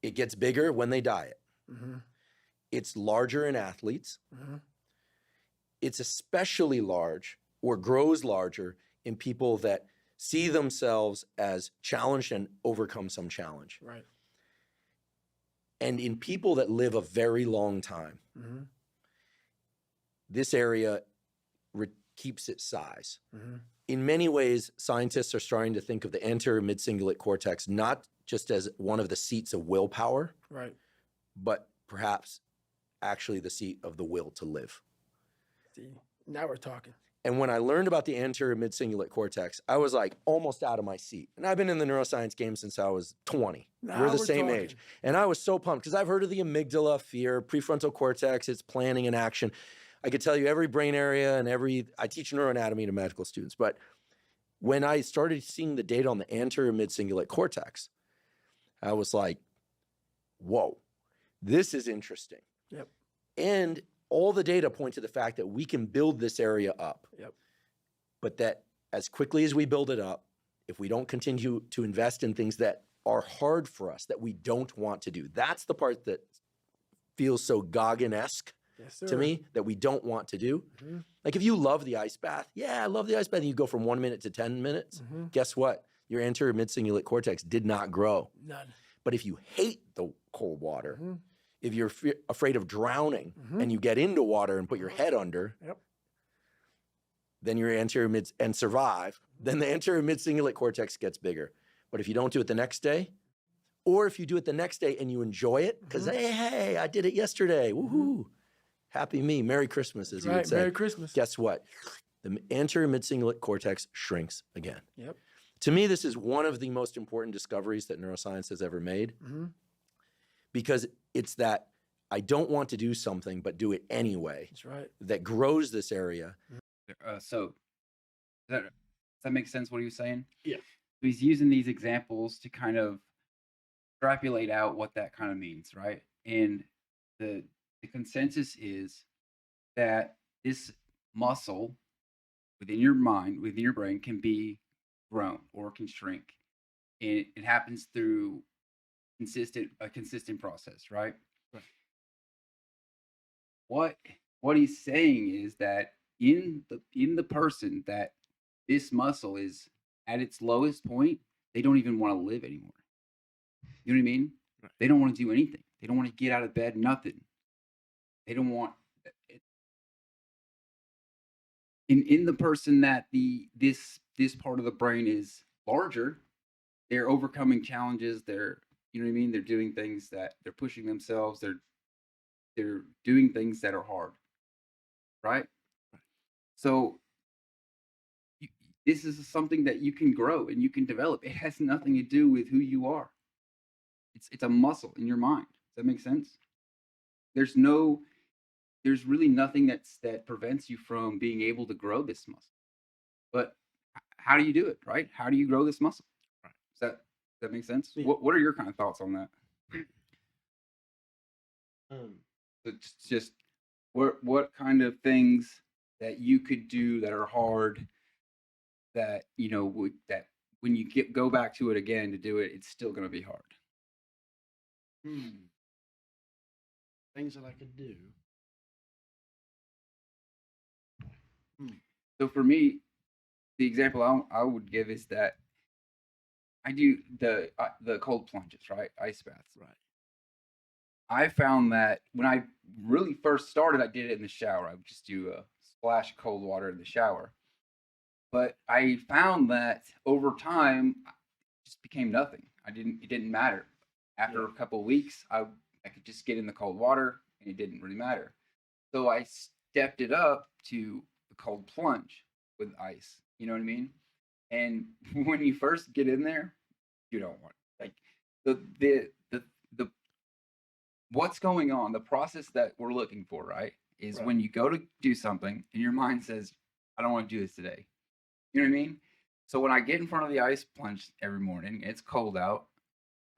It gets bigger when they diet. It's larger in athletes. It's especially large or grows larger in people that see themselves as challenged and overcome some challenge. Right. And in people that live a very long time, this area keeps its size. In many ways, scientists are starting to think of the anterior midcingulate cortex not just as one of the seats of willpower, Right. but perhaps actually the seat of the will to live. See, now we're talking. And when I learned about the anterior midcingulate cortex, I was like almost out of my seat. And I've been in the neuroscience game since I was 20. Now We're the we're same talking. age. And I was so pumped because I've heard of the amygdala, fear, prefrontal cortex, it's planning and action. I could tell you every brain area and I teach neuroanatomy to medical students. But when I started seeing the data on the anterior midcingulate cortex, I was like, whoa, this is interesting. Yep. And all the data point to the fact that we can build this area up. Yep. But that as quickly as we build it up, if we don't continue to invest in things that are hard for us, that we don't want to do, that's the part that feels so Goggin-esque Yes, to sir. me, that we don't want to do. Mhm. Like if you love the ice bath, I love the ice bath, and you go from 1 minute to 10 minutes, Mhm. guess what? Your anterior mid-cingulate cortex did not grow. None. But if you hate the cold water, Mhm. if you're afraid of drowning Mhm. and you get into water and put your head under, Yep. then your anterior mid and survive, then the anterior mid-cingulate cortex gets bigger. But if you don't do it the next day, or if you do it the next day and you enjoy it, because Mhm. hey, I did it yesterday, woohoo, happy me, Merry Christmas, as you would Right. say. Merry Christmas. Guess what? The anterior mid-cingulate cortex shrinks again. Yep. To me, this is one of the most important discoveries that neuroscience has ever made, Mhm. because it's that I don't want to do something, but do it anyway, That's right. that grows this area. So does that make sense what he was saying? Yeah. He's using these examples to kind of extrapolate out what that kind of means, right? And the consensus is that this muscle within your mind, within your brain, can be grown or can shrink. And it happens through a consistent process, right? Right. What he's saying is that in the person that this muscle is at its lowest point, they don't even want to live anymore. You know what I mean? Right. They don't want to do anything. They don't want to get out of bed, nothing. They don't want in the person that this part of the brain is larger, they're overcoming challenges, they're, you know what I mean? They're doing things that they're pushing themselves, they're doing things that are hard. Right? So this is something that you can grow and you can develop. It has nothing to do with who you are. It's a muscle in your mind. Does that make sense? There's really nothing that prevents you from being able to grow this muscle. But how do you do it, right? How do you grow this muscle? Right. Does that make sense? Yeah. What are your kind of thoughts on that? It's just what kind of things that you could do that are hard, that that when you go back to it again to do it, it's still going to be hard. Things that I could do. So for me, the example I would give is that I do the cold plunges, right? Ice baths. Right. I found that when I really first started, I did it in the shower. I would just do a splash of cold water in the shower. But I found that over time, it just became nothing. It didn't matter. After a couple of weeks, I could just get in the cold water and it didn't really matter. So I stepped it up to the cold plunge with ice. You know what I mean? And when you first get in there, you don't want, like, the what's going on, the process that we're looking for, right, is Right. when you go to do something and your mind says, I don't want to do this today. You know what I mean? So when I get in front of the ice plunge every morning, it's cold out,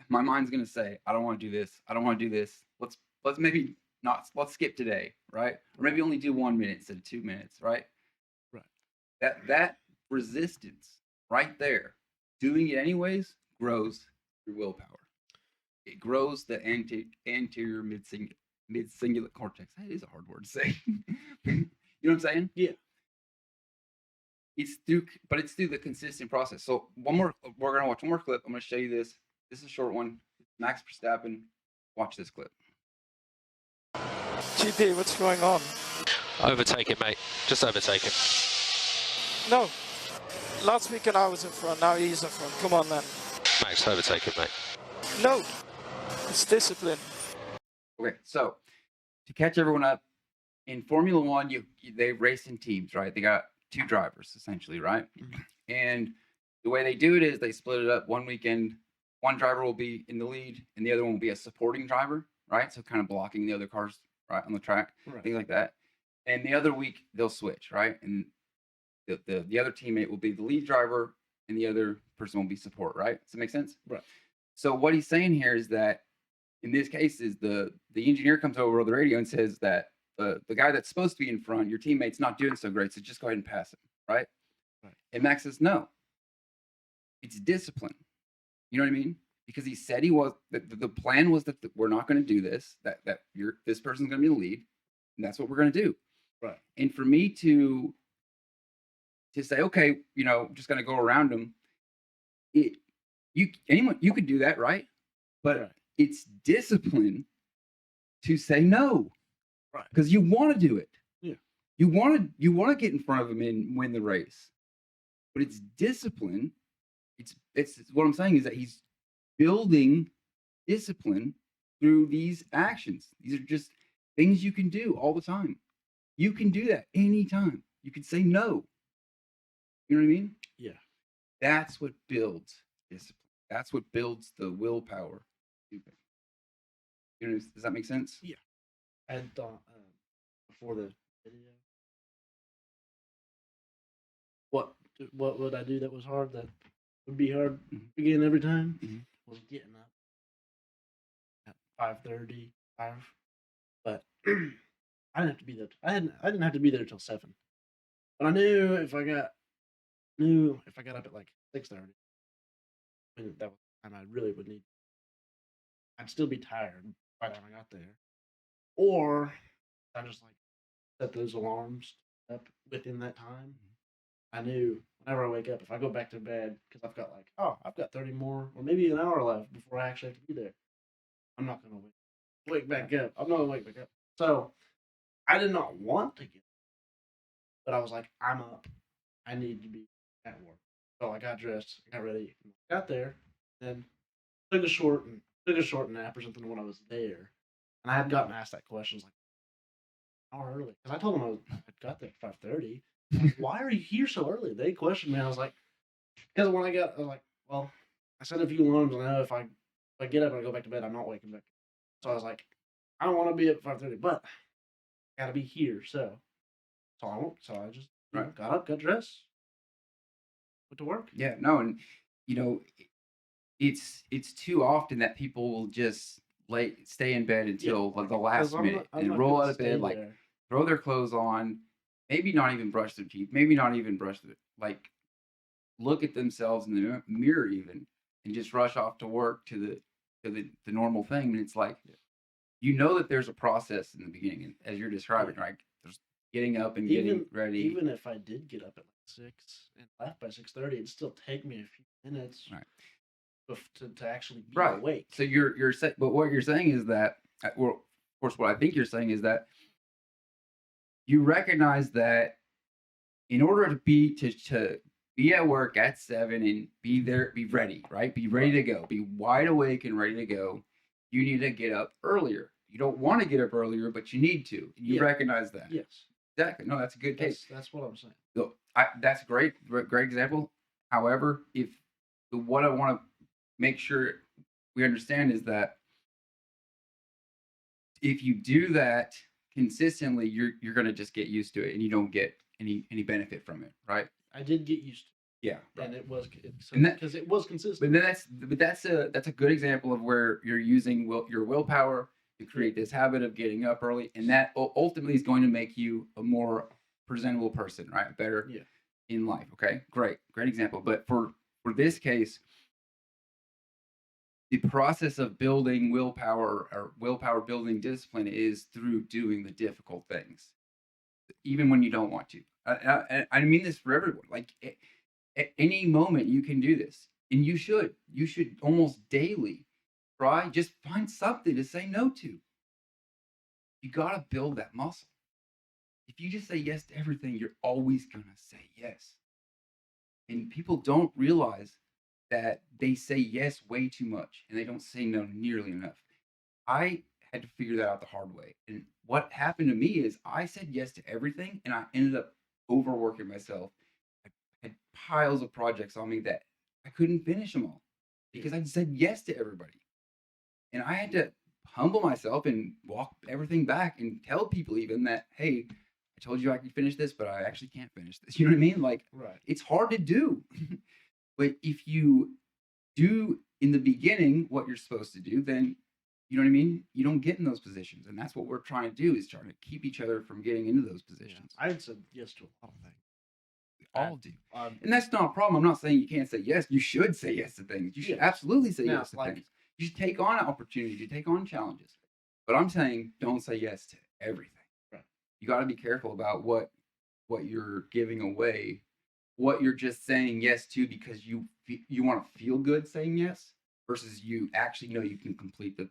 my mind's gonna say, I don't want to do this. I don't want to do this. Let's maybe not. Let's skip today, right? Or maybe only do 1 minute instead of 2 minutes, right? Right. That resistance right there, doing it anyways, grows your willpower. It grows the anterior mid-cingulate cortex. That is a hard word to say. You know what I'm saying? Yeah. It's through the consistent process. So we're gonna watch one more clip. I'm gonna show you this. This is a short one. Max Verstappen. Watch this clip. GP, what's going on? Overtake it, mate. Just overtake it. No. Last weekend I was in front, now he's in front. Come on, man. Max, overtake it, mate. No. It's discipline. Okay, so to catch everyone up, in Formula One, they race in teams, right? They got 2 drivers essentially, right? And the way they do it is they split it up. One weekend, one driver will be in the lead, and the other one will be a supporting driver, right? So kind of blocking the other cars right on the track, things like that. And the other week they'll switch, right? And the other teammate will be the lead driver, and the other person will be support, right? Does that make sense? Right. So what he's saying here is that in this case is the engineer comes over the radio and says that the guy that's supposed to be in front, your teammate's not doing so great, so just go ahead and pass him, right? Right. And Max says, no. it's discipline. You know what I mean? Because he said he was the plan was that we're not going to do this. That this person's going to be the lead, and that's what we're going to do. Right. And for me to say, okay, just going to go around him. You could do that, right? But Right. it's discipline to say no, Right. because you want to do it. Yeah. You want to get in front of him and win the race, but it's discipline. It's what I'm saying is that he's building discipline through these actions. These are just things you can do all the time. You can do that anytime. You can say no. You know what I mean? Yeah. That's what builds discipline. That's what builds the willpower. Does that make sense? Yeah. I had thought before the video, what would I do that was hard, that would be hard again every time? Was getting up at 5:30, 5. But I didn't have to be there. I didn't have to be there till 7. But I knew if I got up at like 6:30, and that was the time I really would need, I'd still be tired by the time I got there. Or I just like set those alarms up within that time. I knew whenever I wake up, if I go back to bed, because I've got 30 more or maybe an hour left before I actually have to be there, I'm not gonna wake back up. I'm not gonna wake back up. So I did not want to get, but I was like, I'm up. I need to be at work. So I got dressed, I got ready, got there, and took a short nap or something when I was there. And I had gotten asked that question, like, an hour early, because I told them I got there at 5:30. Why are you here so early? They questioned me. I was like, because when I was like, well, I set a few alarms, and I know if I get up and I go back to bed, I'm not waking back. So I was like, I don't want to be up at 5:30, but I gotta be here. So I just got up, got dressed, went to work. Yeah, no, and it's too often that people will just stay in bed until like the last minute and roll out of bed, like throw their clothes on, maybe not even brush their teeth, maybe not even look at themselves in the mirror even, and just rush off to work to the normal thing. And it's like, that there's a process in the beginning, and as you're describing, right? There's getting up and getting ready. Even if I did get up at like 6 and left by 6:30, it'd still take me a few minutes, right, to actually be right. awake. So you're saying, but what you're saying is that, well, of course, what I think you're saying is that you recognize that in order to be at work at 7 and be there, be ready, right? Be ready to go, be wide awake and ready to go. You need to get up earlier. You don't want to get up earlier, but you need to. You recognize that. Yes. Exactly. No, that's a good case. That's what I'm saying. So that's great example. However, what I want to make sure we understand is that if you do that consistently, you're going to just get used to it, and you don't get any benefit from it, right? I did get used to it. Yeah, right. And it was because it was consistent. But that's a good example of where you're using your willpower to create this habit of getting up early, and that ultimately is going to make you a more presentable person, right? Better in life. Okay, great example. But for this case, the process of building willpower or willpower building discipline is through doing the difficult things, even when you don't want to. I mean this for everyone. Like at any moment you can do this, and you should almost daily try, just find something to say no to. You got to build that muscle. If you just say yes to everything, you're always going to say yes. And people don't realize that they say yes way too much, and they don't say no nearly enough. I had to figure that out the hard way. And what happened to me is I said yes to everything, and I ended up overworking myself. I had piles of projects on me that I couldn't finish them all because I said yes to everybody. And I had to humble myself and walk everything back and tell people even that, hey, I told you I could finish this, but I actually can't finish this. You know what I mean? Like, It's hard to do. But if you do in the beginning what you're supposed to do, then, you know what I mean? You don't get in those positions. And that's what we're trying to do, is trying to keep each other from getting into those positions. I had said yes to a lot of things. all do. Um, And that's not a problem. I'm not saying you can't say yes. You should say yes to things. You should absolutely say Now, yes to like- things. You should take on opportunities. You take on challenges. But I'm saying don't say yes to everything. Right. You got to be careful about what you're giving away, what you're just saying yes to because you want to feel good saying yes versus you actually know you can complete the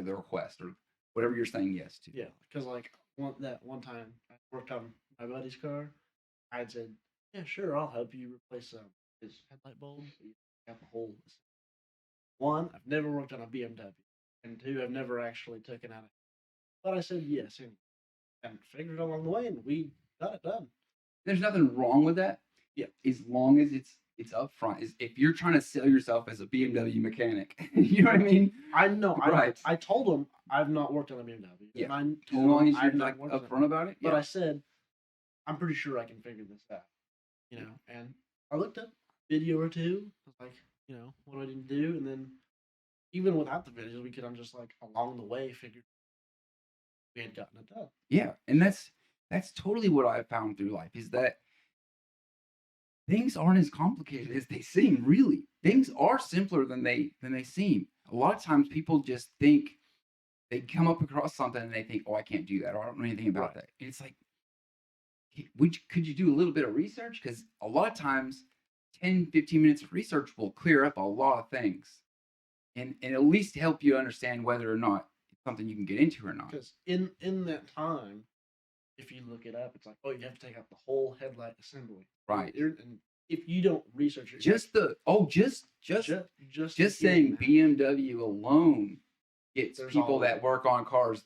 request or whatever you're saying yes to. Yeah, because like one time I worked on my buddy's car, I had said, "Yeah, sure, I'll help you replace his headlight bulb." Got the whole. One, I've never worked on a BMW, and two, I've never actually taken out a. But I said yes, and figured along the way, and we got it done. There's nothing wrong with that. Yeah, as long as it's upfront. Is if you're trying to sell yourself as a BMW mechanic, you know what I mean? I know. Right. I told him I've not worked on a BMW. Yeah. And I As told long him as you're I've not like worked on it. upfront about it. But I said, I'm pretty sure I can figure this out. You know, and I looked up a video or two. I was like, you know, what do I need to do? And then even without the videos, we could just like along the way figured we had gotten it done. Yeah, and that's totally what I found through life is that things aren't as complicated as they seem. Really, things are simpler than they seem. A lot of times, people just think they come up across something and they think, "Oh, I can't do that," or "I don't know anything about that." And it's like, could you do a little bit of research? Because a lot of times, 10, 15 minutes of research will clear up a lot of things, and at least help you understand whether or not it's something you can get into or not. Because in that time, if you look it up, it's like, oh, you have to take out the whole headlight assembly. Right. And if you don't research it, Just saying BMW alone gets There's people all that work on cars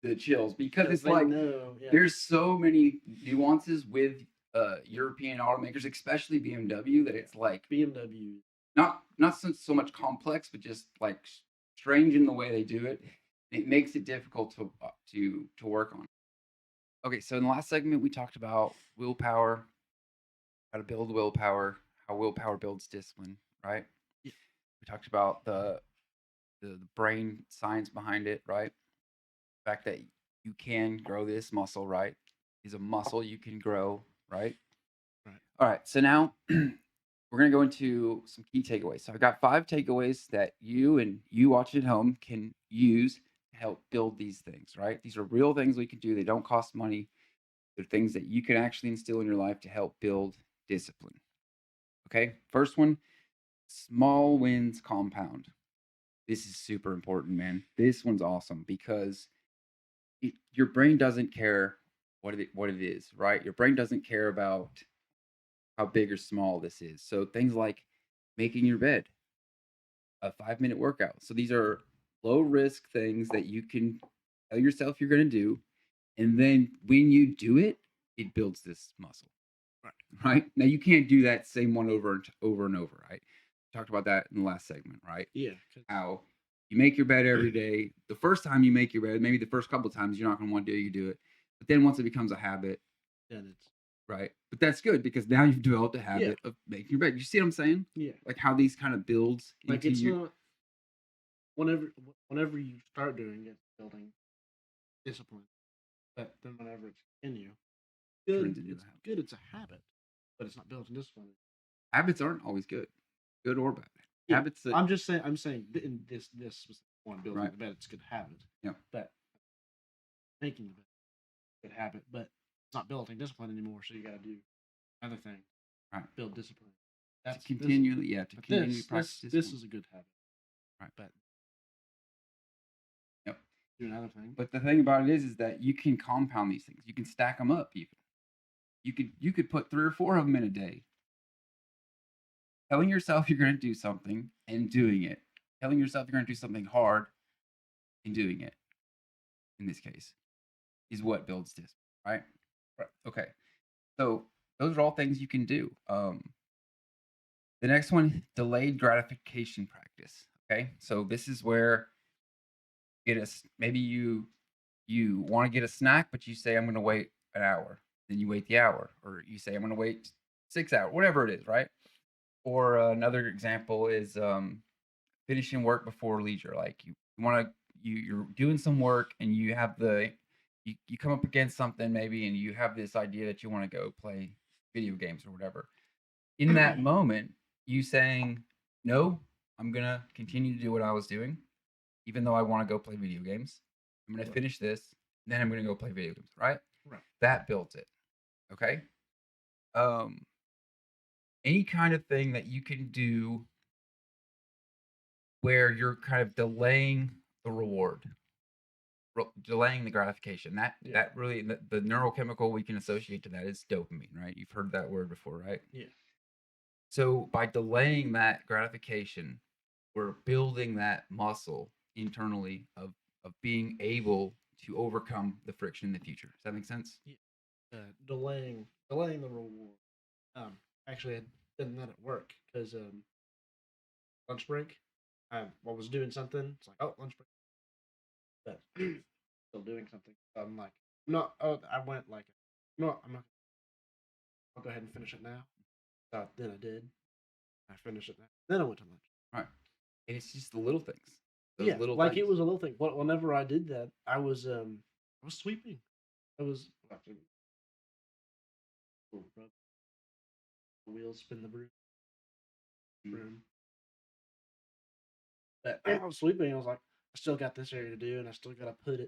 the chills because it's they like know, there's so many nuances with European automakers, especially BMW, that it's like BMW. not so much complex, but just like strange in the way they do it. It makes it difficult to work on. Okay, so in the last segment we talked about willpower, how to build willpower, how willpower builds discipline, right? Yeah. We talked about the brain science behind it, right? The fact that you can grow this muscle, right? Is a muscle you can grow, right? Right. All right. So now we're gonna go into some key takeaways. So I've got 5 takeaways that you watching at home can use to help build these things, right? These are real things we can do. They don't cost money. They're things that you can actually instill in your life to help build discipline. Okay. First one, small wins compound. This is super important, man. This one's awesome because your brain doesn't care what it is, right? Your brain doesn't care about how big or small this is. So things like making your bed, a 5-minute workout. So these are low risk things that you can tell yourself you're going to do, and then when you do it, it builds this muscle. Right? Now you can't do that same one over and over, right? Talked about that in the last segment, right? Yeah. How you make your bed every day. The first time you make your bed, maybe the first couple of times you're not going to want to do it. But then once it becomes a habit, Then it's right? But that's good because now you've developed a habit of making your bed. You see what I'm saying? yeah. Like how these kind of builds Like into it's your not whenever you start doing it, building discipline. But then whenever it's in you, turns into a habit. good. It's a habit, but it's not building discipline. Habits aren't always good or bad. Yeah, Habits that, I'm saying in this specific one, building Right. the bed, it's a good habit. Yeah. But making the bed, good habit, but it's not building discipline anymore. So you got to do other things. Right. Build discipline. to That's continually, This, but continually practice this discipline. is a good habit. Right. But Yep. do another thing. But the thing about it is that you can compound these things. You can stack them up even. You could put 3 or 4 of them in a day. Telling yourself you're going to do something and doing it. Telling yourself you're going to do something hard and doing it, in this case, is what builds discipline, right? Right. Okay. So those are all things you can do. The next one, delayed gratification practice. Okay. So this is where maybe you want to get a snack, but you say, I'm going to wait an hour. Then you wait the hour, or you say, I'm going to wait 6 hours, whatever it is, right? Or another example is finishing work before leisure. Like you're doing some work and you have you come up against something maybe, and you have this idea that you want to go play video games or whatever. In that moment, you saying, no, I'm going to continue to do what I was doing, even though I want to go play video games. I'm going to finish this, then I'm going to go play video games, right? Right. That built it. Okay. Any kind of thing that you can do where you're kind of delaying the reward, delaying the gratification. That really the neurochemical we can associate to that is dopamine, right? You've heard that word before, right? Yeah. So by delaying that gratification, we're building that muscle internally of being able to overcome the friction in the future. Does that make sense? Delaying the reward. Actually, I did that at work because lunch break. I was doing something. It's like, oh, lunch break. But still doing something. So I'm like, no. Oh, I went like, no, I'm not. I'll go ahead and finish it now. So then I did. I finished it now. Then I went to lunch. Right. And it's just the little things. Those Yeah, little like things. it was a little thing. Whenever I did that, I was sweeping. I was wheels spin the broom. But I was sweeping. I was like, I still got this area to do, and I still gotta still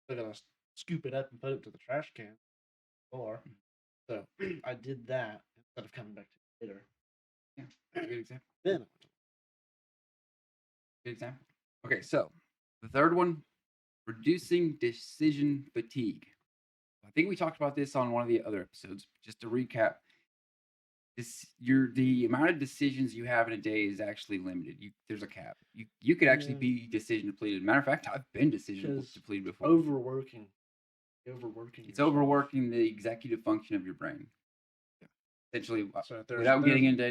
gotta scoop it up and put it to the trash can. Or so I did that instead of coming back to it later. Yeah, good example. Then I went to Good example. Okay, so the third one, reducing decision fatigue. I think we talked about this on one of the other episodes. Just to recap, the amount of decisions you have in a day is actually limited. There's a cap. You could actually be decision depleted. Matter of fact, I've been decision depleted before. overworking. It's yourself. overworking the executive function of your brain. Essentially, So without getting into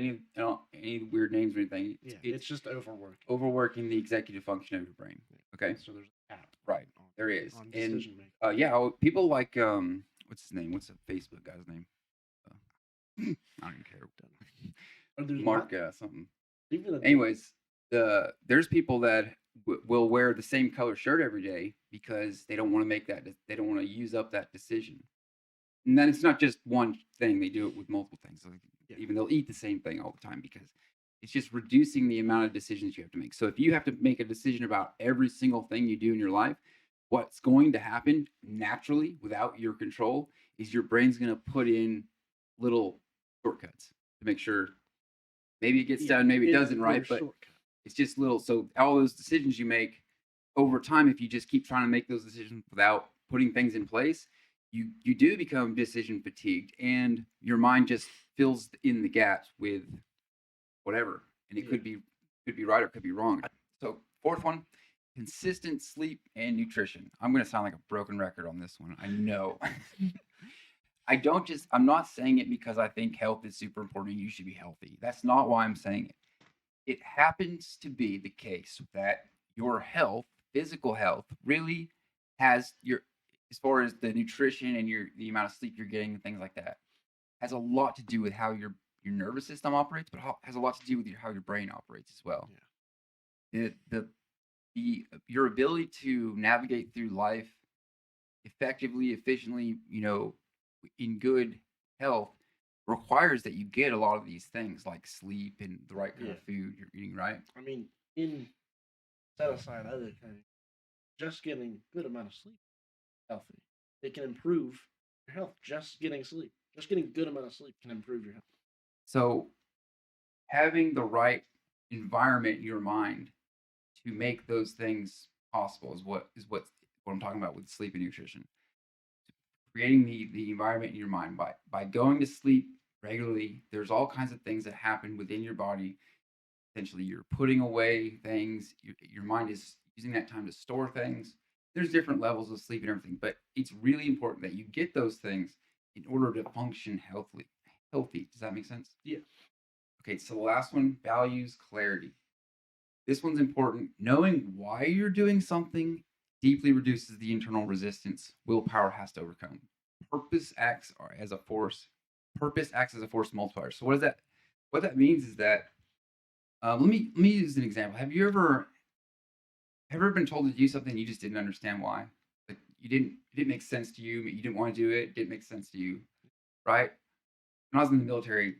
any weird names or anything, it's just overworking. Overworking the executive function of your brain. Okay, So there's a cap. right there is, On and decision making. people like what's his name? What's the Facebook guy's name? I don't even care. Mark something. Anyways, there's people that will wear the same color shirt every day because they don't want to make that. They don't want to use up that decision. And then it's not just one thing; they do it with multiple things. So even they'll eat the same thing all the time because it's just reducing the amount of decisions you have to make. So if you have to make a decision about every single thing you do in your life, what's going to happen naturally without your control is your brain's going to put in little shortcuts to make sure maybe it gets done, maybe it doesn't, right? But it's just little. So all those decisions you make over time, if you just keep trying to make those decisions without putting things in place, you do become decision fatigued, and your mind just fills in the gaps with whatever, and it could be right or could be wrong. So fourth one, consistent sleep and nutrition. I'm going to sound like a broken record on this one. I know. I'm not saying it because I think health is super important and you should be healthy. That's not why I'm saying it. It happens to be the case that your health, physical health, really has as far as the nutrition and the amount of sleep you're getting and things like that, has a lot to do with how your nervous system operates, but has a lot to do with how your brain operates as well. Yeah. Your ability to navigate through life effectively, efficiently, in good health requires that you get a lot of these things like sleep and the right kind of food you're eating, right? I mean, set aside other things, just getting good amount of sleep, healthy. It can improve your health. Just getting good amount of sleep can improve your health. So, having the right environment in your mind to make those things possible is what I'm talking about with sleep and nutrition. Creating the environment in your mind by going to sleep regularly. There's all kinds of things that happen within your body. Essentially, you're putting away things. Your mind is using that time to store things. There's different levels of sleep and everything, but it's really important that you get those things in order to function healthy. Does that make sense? Yeah. Okay, so the last one, values clarity. This one's important. Knowing why you're doing something deeply reduces the internal resistance willpower has to overcome. Purpose acts as a force multiplier. So what that means is that let me use an example. Have you ever been told to do something and you just didn't understand why? Like it didn't make sense to you, you didn't want to do it, didn't make sense to you, right? when I was in the military,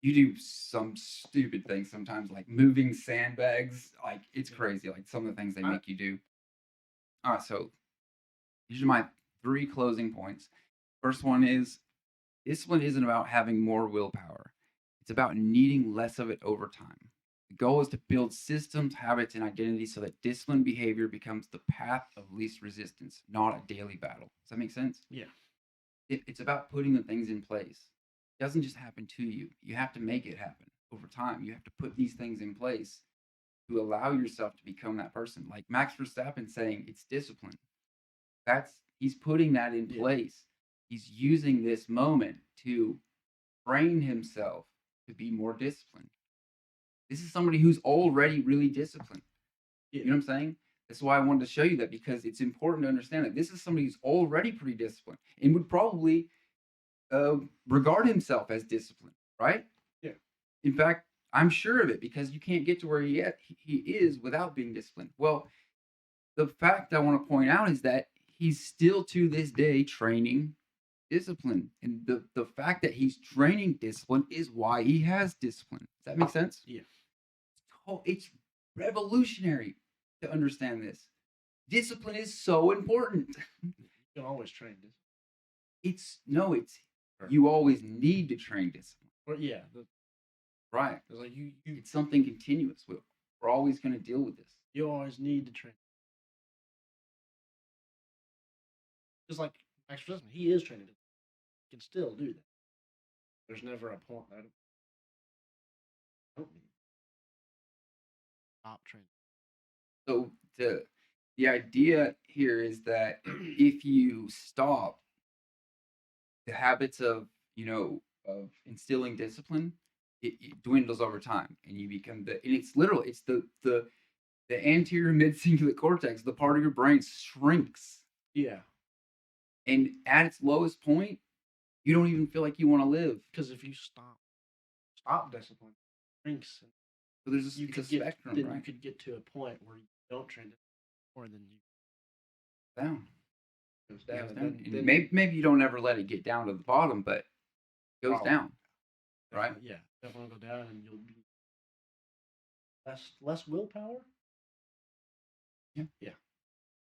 you do some stupid things sometimes, like moving sandbags. Like it's crazy. Like some of the things they make you do. All right, so these are my 3 closing points. First one is discipline isn't about having more willpower. It's about needing less of it over time. The goal is to build systems, habits, and identity so that disciplined behavior becomes the path of least resistance, not a daily battle. Does that make sense? Yeah. It's about putting the things in place. It doesn't just happen to you. You have to make it happen over time. You have to put these things in place to allow yourself to become that person. Like Max Verstappen saying it's discipline. He's putting that in place. He's using this moment to train himself to be more disciplined. This is somebody who's already really disciplined. You know what I'm saying? That's why I wanted to show you that, because it's important to understand that this is somebody who's already pretty disciplined and would probably regard himself as disciplined, right? Yeah. In fact, I'm sure of it, because you can't get to where he is without being disciplined. Well, the fact I want to point out is that he's still to this day training discipline. And the fact that he's training discipline is why he has discipline. Does that make sense? Yeah. It's revolutionary to understand this. Discipline is so important. You can always train this. You always need to train discipline. Or Right. it's like you It's something continuous. We're always going to deal with this. you always need to train. Just like Max Verstappen, he is training. He can still do that. There's never a point that I don't need stop training. So the idea here is that if you stop the habits of instilling discipline, it dwindles over time, and you become it's the anterior mid-cingulate cortex, the part of your brain shrinks, Yeah, and at its lowest point, you don't even feel like you want to live. because if you stop discipline, drinks, So there's you it's could a get spectrum, then right? you could get to a point where you don't train it, or then you Down. goes It down, goes and down. then And maybe you don't ever let it get down to the bottom, but it goes Probably. down, right? definitely- Yeah, definitely go down, and you'll be less willpower. Yeah.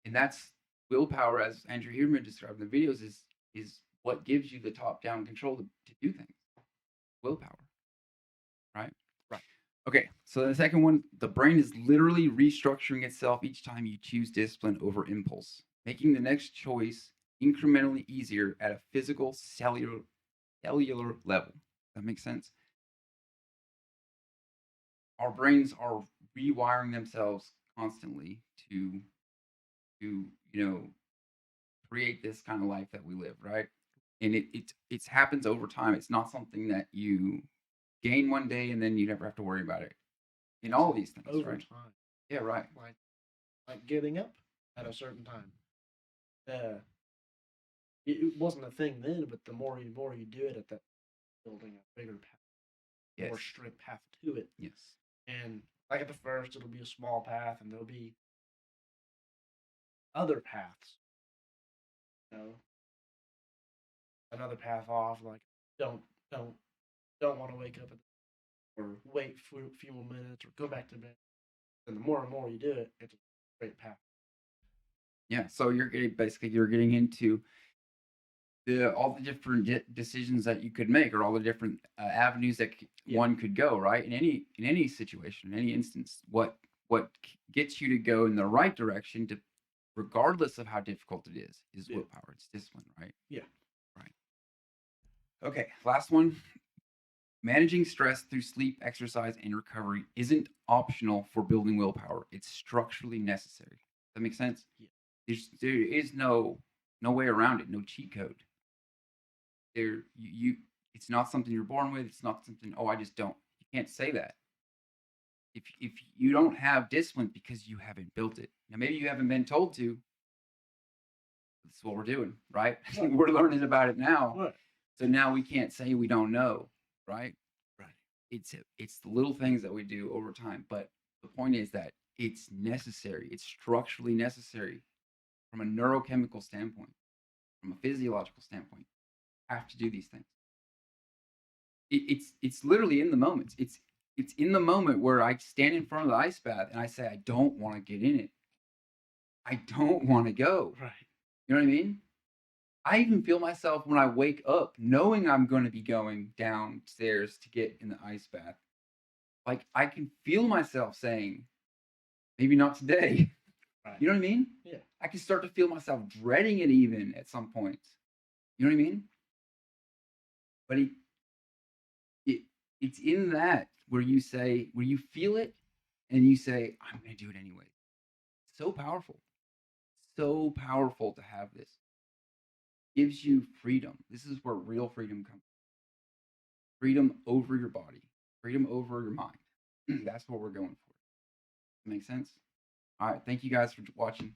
And that's willpower, as Andrew Huberman described in the videos, is what gives you the top-down control to do things. Willpower, right? Right. Okay, so the second one, the brain is literally restructuring itself each time you choose discipline over impulse, making the next choice incrementally easier at a physical cellular level. That makes sense? Our brains are rewiring themselves constantly to create this kind of life that we live, right? And it happens over time. It's not something that you gain one day and then you never have to worry about it. In all these things, over right? time, Yeah, right. like getting up at a certain time. It wasn't a thing then, but the more you do it, at that building a bigger path, Yes. more straight path to it. Yes. And like at the first, it'll be a small path, and there'll be other paths. Another path off. Like don't want to wake up or wait for a few more minutes or go back to bed. And the more and more you do it, it's a straight path. Yeah. So you're getting into all the different decisions that you could make, or all the different avenues that one could go, right? In any situation, in any instance, what gets you to go in the right direction, regardless of how difficult it is willpower. It's discipline, right? Yeah. Right. Okay. Last one. Managing stress through sleep, exercise, and recovery isn't optional for building willpower. It's structurally necessary. Does that make sense? Yeah. There is no way around it. No cheat code. It's not something you're born with. It's not something, I just don't. You can't say that. If you don't have discipline, because you haven't built it. Now maybe you haven't been told to. That's what we're doing, right? We're learning about it now. Right. So now we can't say we don't know, right? Right. It's the little things that we do over time. But the point is that it's necessary. It's structurally necessary from a neurochemical standpoint, from a physiological standpoint. Have to do these things. it's literally in the moments. It's in the moment where I stand in front of the ice bath and I say, I don't want to get in it. I don't want to go. Right. You know what I mean? I even feel myself when I wake up, knowing I'm going to be going downstairs to get in the ice bath. Like I can feel myself saying, maybe not today. Right. You know what I mean? Yeah. I can start to feel myself dreading it even at some points. You know what I mean? But it's in that where you feel it and you say, I'm going to do it anyway. So powerful. So powerful to have this. Gives you freedom. This is where real freedom comes. Freedom over your body, freedom over your mind. That's what we're going for. Make sense? All right. Thank you guys for watching.